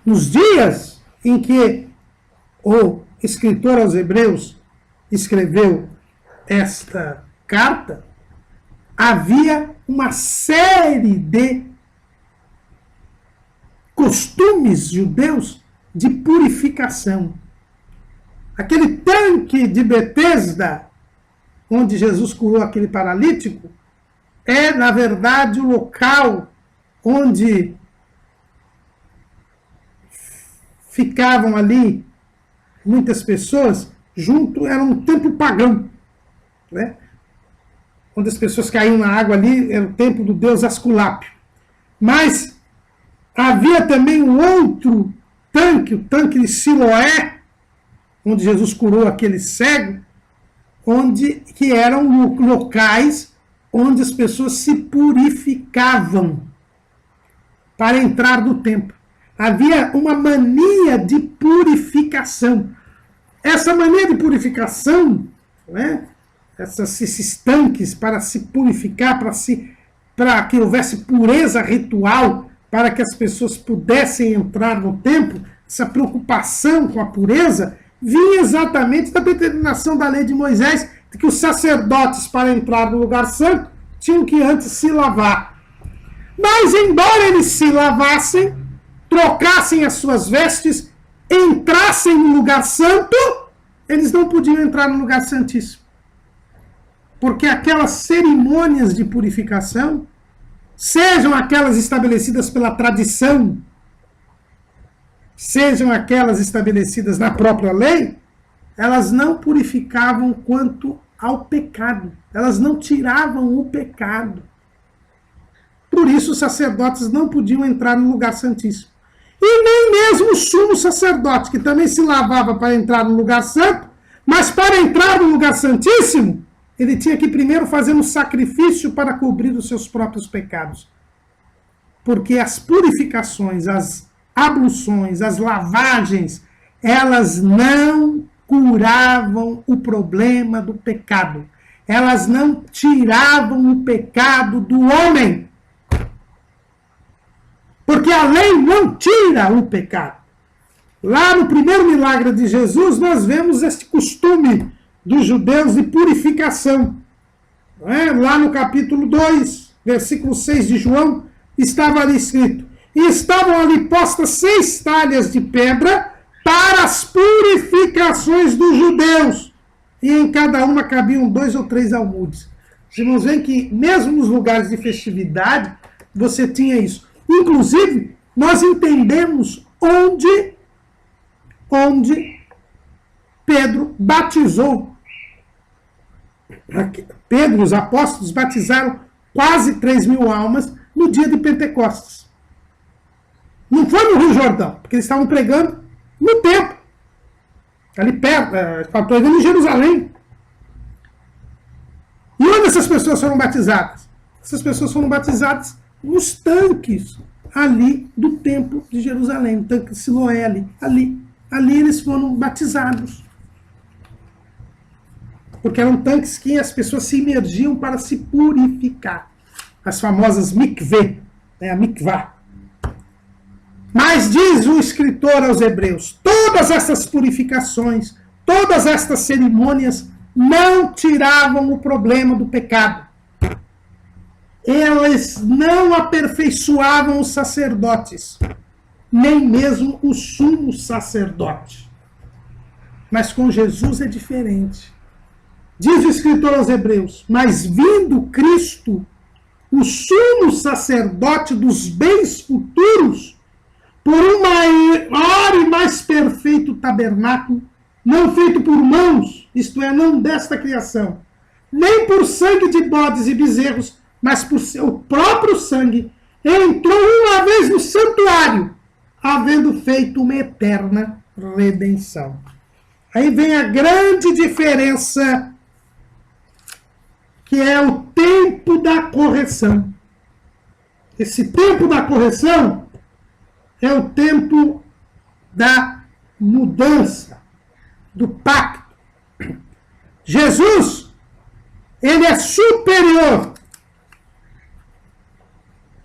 Nos dias em que o escritor aos Hebreus escreveu esta carta, havia uma série de costumes judeus de purificação. Aquele tanque de Betesda, onde Jesus curou aquele paralítico, é, na verdade, o local onde ficavam ali muitas pessoas junto, era um templo pagão, né? Onde as pessoas caíam na água ali, era o templo do deus Asculápio. Mas havia também um outro tanque, o tanque de Siloé, onde Jesus curou aquele cego, que eram locais onde as pessoas se purificavam para entrar no templo. Havia uma mania de purificação. Essa mania de purificação, né, esses tanques para se purificar, para que houvesse pureza ritual, para que as pessoas pudessem entrar no templo, essa preocupação com a pureza, vinha exatamente da determinação da lei de Moisés, de que os sacerdotes, para entrar no lugar santo, tinham que antes se lavar. Mas, embora eles se lavassem, trocassem as suas vestes, entrassem no lugar santo, eles não podiam entrar no lugar santíssimo. Porque aquelas cerimônias de purificação, sejam aquelas estabelecidas pela tradição, sejam aquelas estabelecidas na própria lei, elas não purificavam quanto ao pecado. Elas não tiravam o pecado. Por isso os sacerdotes não podiam entrar no lugar santíssimo. E nem mesmo o sumo sacerdote, que também se lavava para entrar no lugar santo, mas para entrar no lugar santíssimo, ele tinha que primeiro fazer um sacrifício para cobrir os seus próprios pecados. Porque as purificações, as abluções, as lavagens, elas não curavam o problema do pecado. Elas não tiravam o pecado do homem. Porque a lei não tira o pecado. Lá no primeiro milagre de Jesus, nós vemos este costume dos judeus de purificação. Não é? Lá no capítulo 2, versículo 6 de João, estava ali escrito: e estavam ali postas 6 talhas de pedra para as purificações dos judeus, e em cada uma cabiam 2 ou 3 almudes. Os irmãos veem que mesmo nos lugares de festividade, você tinha isso. Inclusive, nós entendemos onde Pedro batizou. Pedro, os apóstolos, batizaram quase 3.000 almas no dia de Pentecostes. Não foi no Rio Jordão, porque eles estavam pregando no templo. ali perto, estou em Jerusalém. E onde essas pessoas foram batizadas? Essas pessoas foram batizadas nos tanques ali do templo de Jerusalém, o tanque de Siloé ali eles foram batizados. Porque eram tanques que as pessoas se imergiam para se purificar. As famosas mikveh, a mikvah. Mas diz o escritor aos Hebreus, todas essas purificações, todas estas cerimônias não tiravam o problema do pecado. Elas não aperfeiçoavam os sacerdotes, nem mesmo o sumo sacerdote. Mas com Jesus é diferente. Diz o escritor aos Hebreus, mas vindo Cristo, o sumo sacerdote dos bens futuros, por um maior e mais perfeito tabernáculo, não feito por mãos, isto é, não desta criação, nem por sangue de bodes e bezerros, mas por seu próprio sangue, entrou uma vez no santuário, havendo feito uma eterna redenção. Aí vem a grande diferença, que é o tempo da correção. Esse tempo da correção é o tempo da mudança, do pacto. Jesus, ele é superior.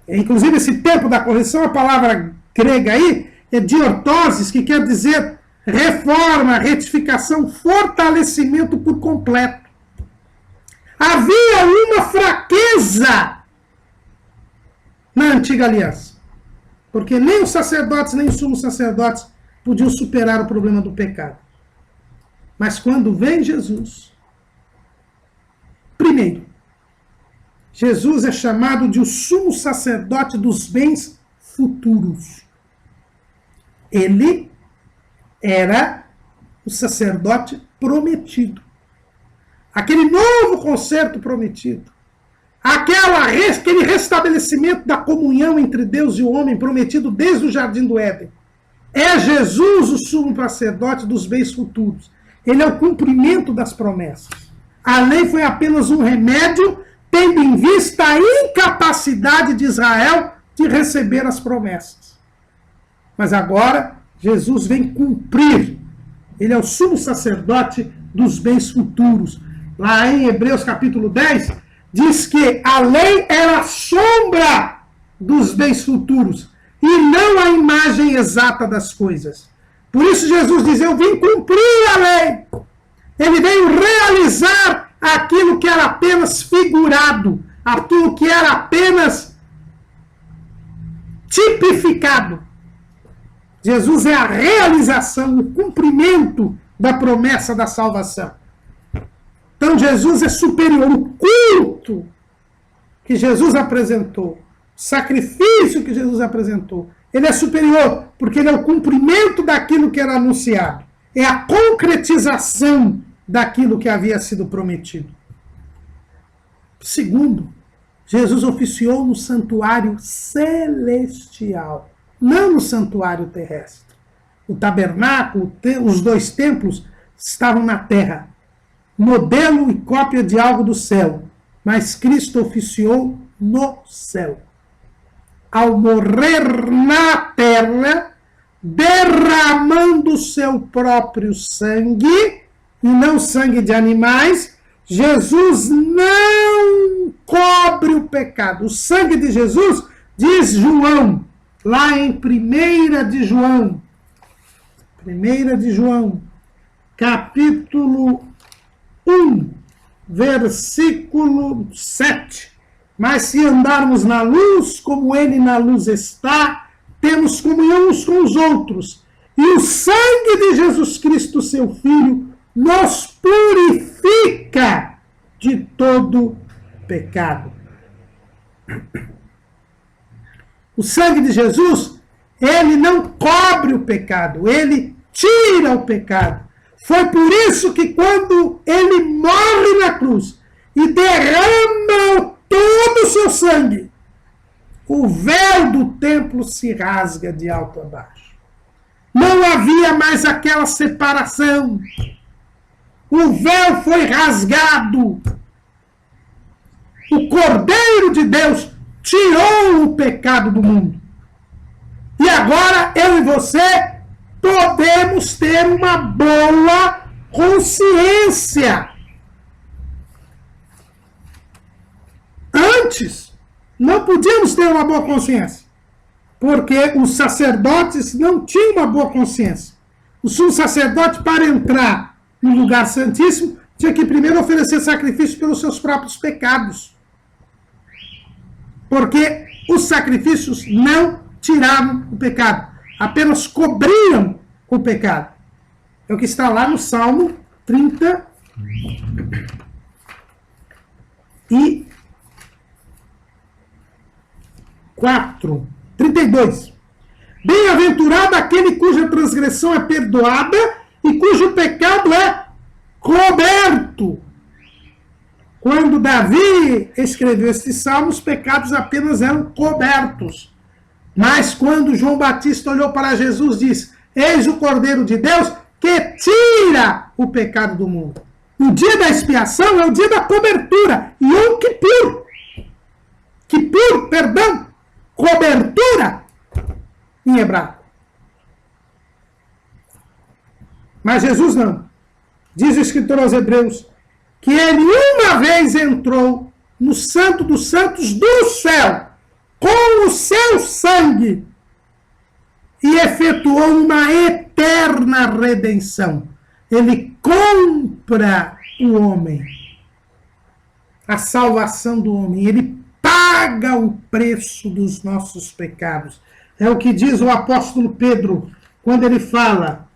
Inclusive, esse tempo da correção, a palavra grega aí, é diortoses, que quer dizer reforma, retificação, fortalecimento por completo. Havia uma fraqueza na antiga aliança, porque nem os sacerdotes, nem os sumos sacerdotes podiam superar o problema do pecado. Mas quando vem Jesus, primeiro, Jesus é chamado de o sumo sacerdote dos bens futuros. Ele era o sacerdote prometido. Aquele novo concerto prometido. Aquele restabelecimento da comunhão entre Deus e o homem prometido desde o Jardim do Éden. É Jesus o sumo sacerdote dos bens futuros. Ele é o cumprimento das promessas. A lei foi apenas um remédio, tendo em vista a incapacidade de Israel de receber as promessas. Mas agora, Jesus vem cumprir. Ele é o sumo sacerdote dos bens futuros. Lá em Hebreus capítulo 10, diz que a lei era a sombra dos bens futuros e não a imagem exata das coisas. Por isso Jesus diz, eu vim cumprir a lei. Ele veio realizar aquilo que era apenas figurado, aquilo que era apenas tipificado. Jesus é a realização, o cumprimento da promessa da salvação. Então Jesus é superior. O culto que Jesus apresentou, o sacrifício que Jesus apresentou, ele é superior porque ele é o cumprimento daquilo que era anunciado. É a concretização daquilo que havia sido prometido. Segundo, Jesus oficiou no santuário celestial, não no santuário terrestre. O tabernáculo, os dois templos estavam na terra, modelo e cópia de algo do céu, mas Cristo oficiou no céu. Ao morrer na terra, derramando o seu próprio sangue, e não sangue de animais, Jesus não cobre o pecado. O sangue de Jesus, diz João, lá em 1 de João, capítulo 1, versículo 7. Mas se andarmos na luz, como ele na luz está, temos comunhão uns com os outros. E o sangue de Jesus Cristo, seu Filho, nos purifica de todo pecado. O sangue de Jesus, ele não cobre o pecado, ele tira o pecado. Foi por isso que quando ele morre na cruz e derrama todo o seu sangue, o véu do templo se rasga de alto a baixo. Não havia mais aquela separação. O véu foi rasgado. O Cordeiro de Deus tirou o pecado do mundo. E agora eu e você podemos ter uma boa consciência. Antes, não podíamos ter uma boa consciência, porque os sacerdotes não tinham uma boa consciência. O sumo sacerdote, para entrar no lugar santíssimo, tinha que primeiro oferecer sacrifício pelos seus próprios pecados. Porque os sacrifícios não tiravam o pecado, apenas cobriam o pecado. É o que está lá no Salmo 32. Bem-aventurado aquele cuja transgressão é perdoada e cujo pecado é coberto. Quando Davi escreveu este salmo, os pecados apenas eram cobertos. Mas quando João Batista olhou para Jesus, disse: eis o Cordeiro de Deus que tira o pecado do mundo. O dia da expiação é o dia da cobertura. Yom Kippur. Cobertura em hebraico. Mas Jesus não. Diz o escritor aos Hebreus que ele uma vez entrou no Santo dos Santos do céu com o seu sangue e efetuou uma eterna redenção. Ele compra o homem, a salvação do homem. Ele paga o preço dos nossos pecados. É o que diz o apóstolo Pedro quando ele fala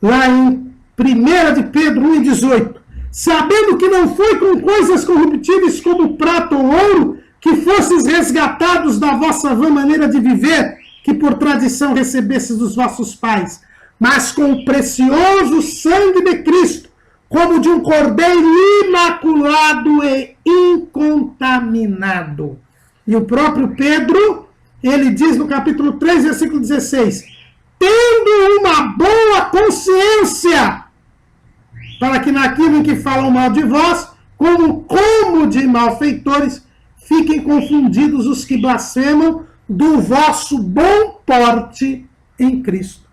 lá em 1 de Pedro 1,18, sabendo que não foi com coisas corruptíveis como prata ou ouro que fosses resgatados da vossa vã maneira de viver, que por tradição recebestes dos vossos pais, mas com o precioso sangue de Cristo, como de um cordeiro imaculado e incontaminado. E o próprio Pedro, ele diz no capítulo 3, versículo 16, tendo uma boa consciência, para que naquilo em que falam mal de vós, como de malfeitores, fiquem confundidos os que blasfemam do vosso bom porte em Cristo.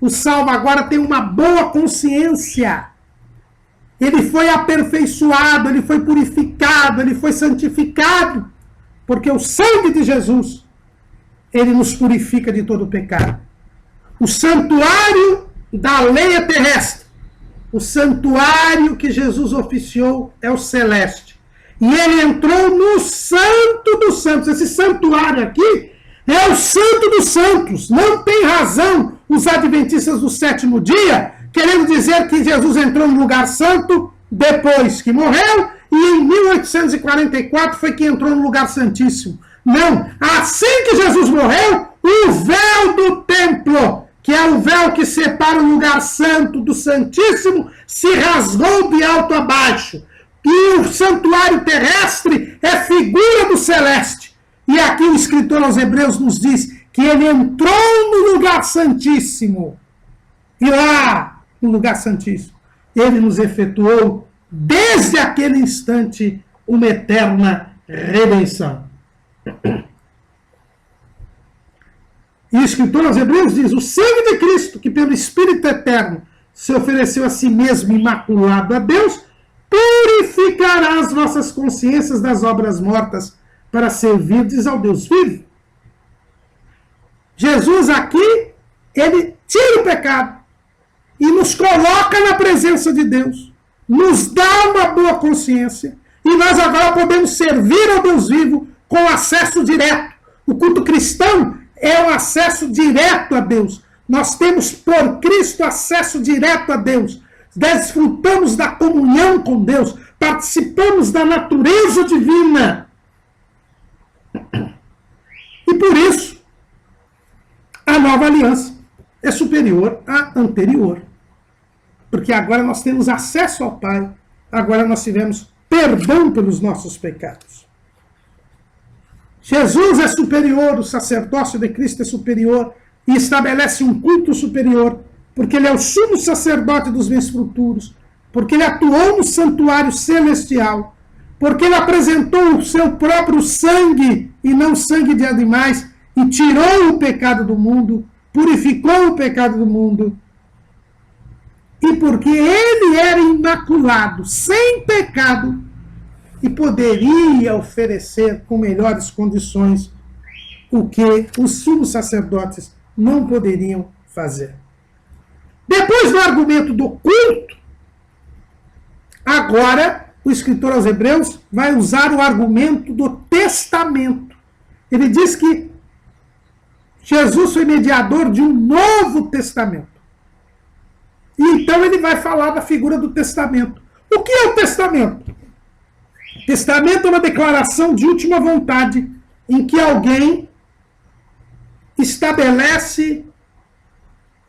O salvo agora tem uma boa consciência. Ele foi aperfeiçoado, ele foi purificado, ele foi santificado, porque o sangue de Jesus, ele nos purifica de todo o pecado. O santuário da lei terrestre, o santuário que Jesus oficiou é o celeste. E ele entrou no Santo dos Santos. Esse santuário aqui é o Santo dos Santos. Não tem razão os adventistas do sétimo dia querendo dizer que Jesus entrou no lugar santo depois que morreu e em 1844 foi que entrou no lugar santíssimo. Não. Assim que Jesus morreu, o véu do templo, que é o véu que separa o lugar santo do santíssimo, se rasgou de alto a baixo. E o santuário terrestre é figura do celeste. E aqui o escritor aos Hebreus nos diz que ele entrou no lugar santíssimo. E lá, no lugar santíssimo, ele nos efetuou, desde aquele instante, uma eterna redenção. E o escritor aos Hebreus diz: o sangue de Cristo, que pelo Espírito Eterno se ofereceu a si mesmo imaculado a Deus, purificará as vossas consciências das obras mortas para servirdes ao Deus vivo. Jesus aqui, ele tira o pecado e nos coloca na presença de Deus, nos dá uma boa consciência e nós agora podemos servir ao Deus vivo com acesso direto. O culto cristão é um acesso direto a Deus. Nós temos por Cristo acesso direto a Deus. Desfrutamos da comunhão com Deus, participamos da natureza divina. E por isso, a nova aliança é superior à anterior. Porque agora nós temos acesso ao Pai, agora nós tivemos perdão pelos nossos pecados. Jesus é superior, o sacerdócio de Cristo é superior e estabelece um culto superior, porque ele é o sumo sacerdote dos bens futuros, porque ele atuou no santuário celestial, porque ele apresentou o seu próprio sangue e não sangue de animais e tirou o pecado do mundo, purificou o pecado do mundo, e porque ele era imaculado, sem pecado, e poderia oferecer com melhores condições o que os sumos sacerdotes não poderiam fazer. Depois do argumento do culto, agora o escritor aos Hebreus vai usar o argumento do testamento. Ele diz que Jesus foi mediador de um novo testamento. E então ele vai falar da figura do testamento. O que é o testamento? Testamento é uma declaração de última vontade em que alguém estabelece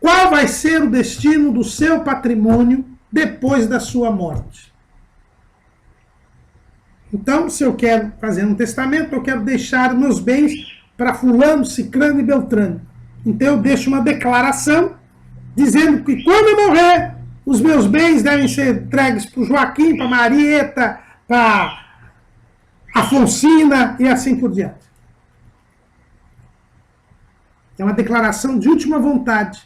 qual vai ser o destino do seu patrimônio depois da sua morte. Então, se eu quero fazer um testamento, eu quero deixar meus bens para fulano, ciclano e beltrano. Então eu deixo uma declaração dizendo que quando eu morrer, os meus bens devem ser entregues para o Joaquim, para a Marieta, para Afonsina e assim por diante. É uma declaração de última vontade.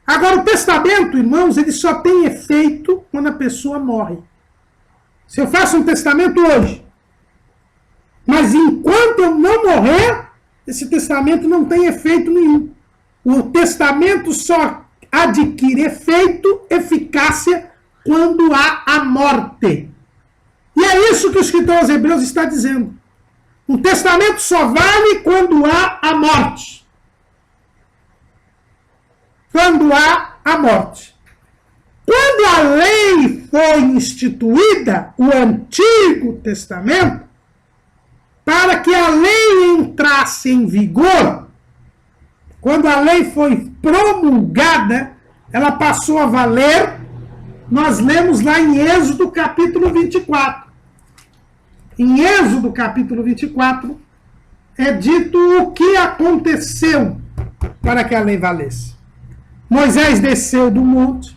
Agora, o testamento, irmãos, ele só tem efeito quando a pessoa morre. Se eu faço um testamento hoje, mas enquanto eu não morrer, esse testamento não tem efeito nenhum. O testamento só adquire efeito, eficácia, quando há a morte. E é isso que o escritor aos Hebreus está dizendo. Um testamento só vale quando há a morte. Quando há a morte. Quando a lei foi instituída, o Antigo Testamento, para que a lei entrasse em vigor, quando a lei foi promulgada, ela passou a valer, nós lemos lá em Êxodo capítulo 24. Em Êxodo capítulo 24, é dito o que aconteceu para que a lei valesse. Moisés desceu do monte,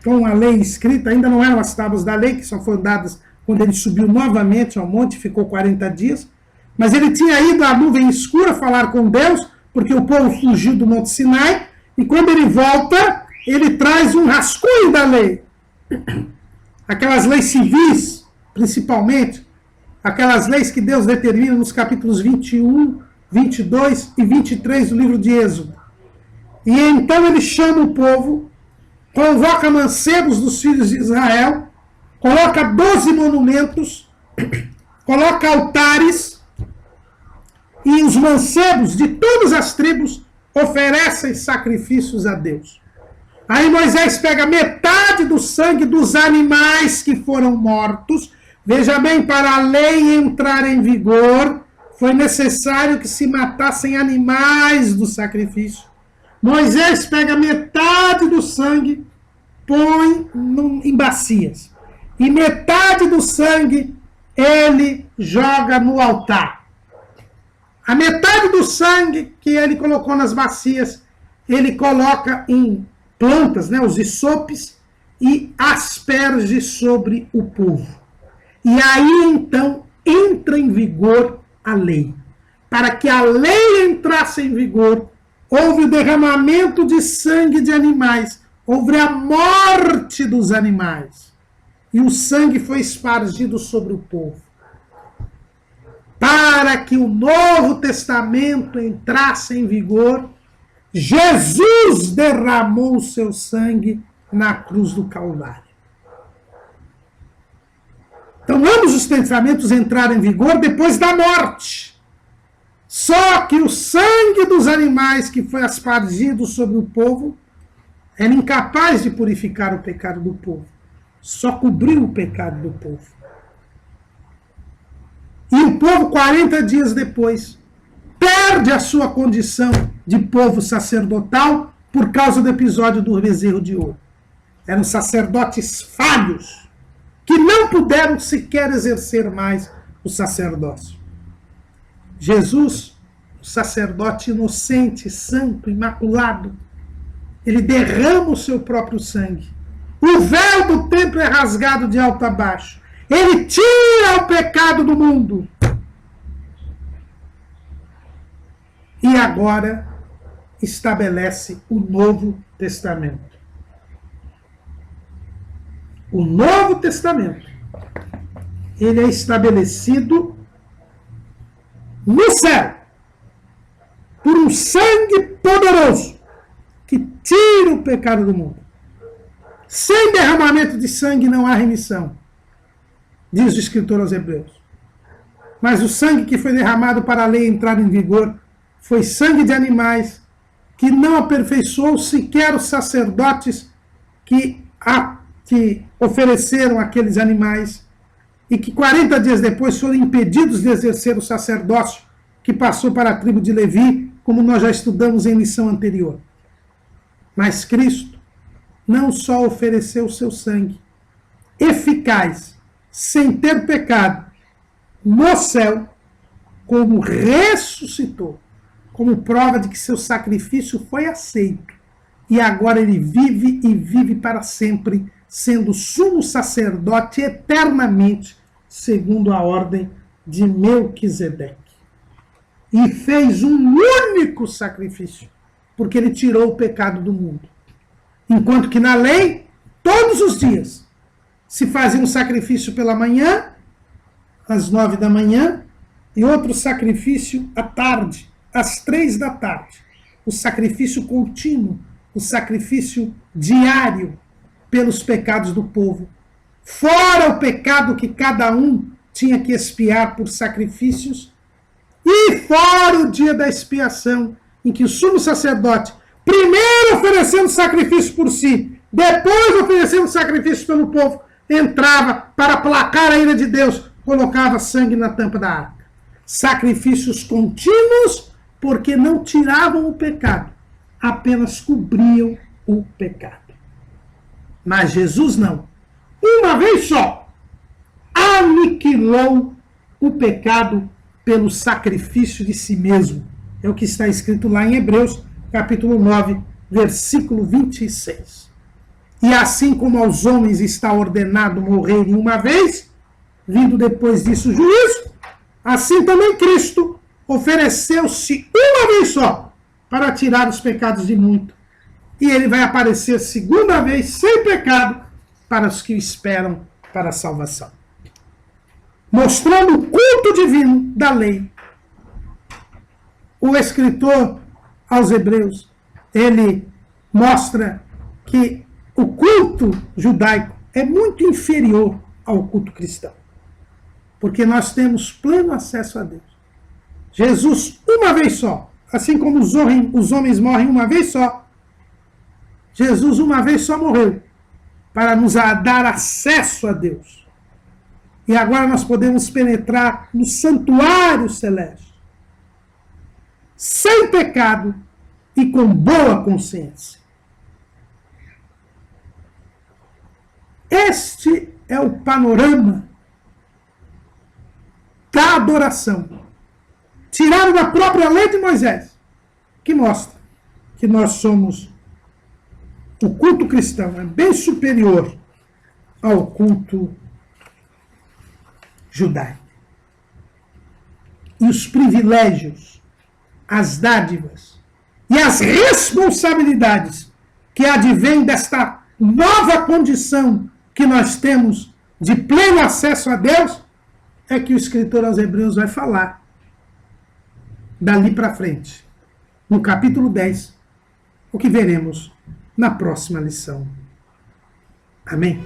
com a lei escrita, ainda não eram as tábuas da lei, que só foram dadas quando ele subiu novamente ao monte, ficou 40 dias, mas ele tinha ido à nuvem escura falar com Deus, porque o povo fugiu do Monte Sinai, e quando ele volta, ele traz um rascunho da lei. Aquelas leis civis, principalmente, aquelas leis que Deus determina nos capítulos 21, 22 e 23 do livro de Êxodo. E então ele chama o povo, convoca mancebos dos filhos de Israel, coloca 12 monumentos, coloca altares, e os mancebos de todas as tribos oferecem sacrifícios a Deus. Aí Moisés pega metade do sangue dos animais que foram mortos. Veja bem, para a lei entrar em vigor, foi necessário que se matassem animais do sacrifício. Moisés pega metade do sangue, põe em bacias. E metade do sangue ele joga no altar. A metade do sangue que ele colocou nas bacias, ele coloca em plantas, né, os hisopes, e asperge sobre o povo. E aí, então, entra em vigor a lei. Para que a lei entrasse em vigor, houve o derramamento de sangue de animais, houve a morte dos animais, e o sangue foi espargido sobre o povo. Para que o Novo Testamento entrasse em vigor, Jesus derramou o seu sangue na cruz do Calvário. Então, ambos os testamentos entraram em vigor depois da morte. Só que o sangue dos animais que foi aspargido sobre o povo era incapaz de purificar o pecado do povo. Só cobriu o pecado do povo. E o povo, 40 dias depois, perde a sua condição de povo sacerdotal por causa do episódio do bezerro de ouro. Eram sacerdotes falhos, que não puderam sequer exercer mais o sacerdócio. Jesus, o sacerdote inocente, santo, imaculado, ele derrama o seu próprio sangue. O véu do templo é rasgado de alto a baixo. Ele tira o pecado do mundo. E agora estabelece o Novo Testamento. O Novo Testamento, ele é estabelecido no céu, por um sangue poderoso, que tira o pecado do mundo. Sem derramamento de sangue não há remissão, diz o escritor aos Hebreus. Mas o sangue que foi derramado para a lei entrar em vigor foi sangue de animais, que não aperfeiçoou sequer os sacerdotes que ofereceram aqueles animais, e que 40 dias depois foram impedidos de exercer o sacerdócio, que passou para a tribo de Levi, como nós já estudamos em lição anterior. Mas Cristo não só ofereceu o seu sangue, eficaz, sem ter pecado, no céu, como ressuscitou, como prova de que seu sacrifício foi aceito. E agora ele vive e vive para sempre, sendo sumo sacerdote eternamente, segundo a ordem de Melquisedeque. E fez um único sacrifício, porque ele tirou o pecado do mundo. Enquanto que na lei, todos os dias, se fazia um sacrifício pela manhã, às 9 da manhã, e outro sacrifício à tarde, às 3 da tarde. O sacrifício contínuo, o sacrifício diário pelos pecados do povo. Fora o pecado que cada um tinha que expiar por sacrifícios, e fora o dia da expiação, em que o sumo sacerdote, primeiro oferecendo sacrifício por si, depois oferecendo sacrifício pelo povo, entrava para aplacar a ira de Deus, colocava sangue na tampa da arca. Sacrifícios contínuos, porque não tiravam o pecado, apenas cobriam o pecado. Mas Jesus não. Uma vez só, aniquilou o pecado pelo sacrifício de si mesmo. É o que está escrito lá em Hebreus, capítulo 9, versículo 26. E assim como aos homens está ordenado morrerem uma vez, vindo depois disso o juízo, assim também Cristo ofereceu-se uma vez só para tirar os pecados de muito. E ele vai aparecer segunda vez sem pecado para os que o esperam para a salvação. Mostrando o culto divino da lei. O escritor aos Hebreus, ele mostra que o culto judaico é muito inferior ao culto cristão. Porque nós temos pleno acesso a Deus. Jesus, uma vez só, assim como os homens morrem uma vez só, Jesus uma vez só morreu para nos dar acesso a Deus. E agora nós podemos penetrar no santuário celeste, sem pecado e com boa consciência. Este é o panorama da adoração, tirado da própria lei de Moisés, que mostra que nós somos, o culto cristão é bem superior ao culto judaico. E os privilégios, as dádivas e as responsabilidades que advêm desta nova condição que nós temos de pleno acesso a Deus, é que o escritor aos Hebreus vai falar dali para frente, no capítulo 10, o que veremos na próxima lição. Amém?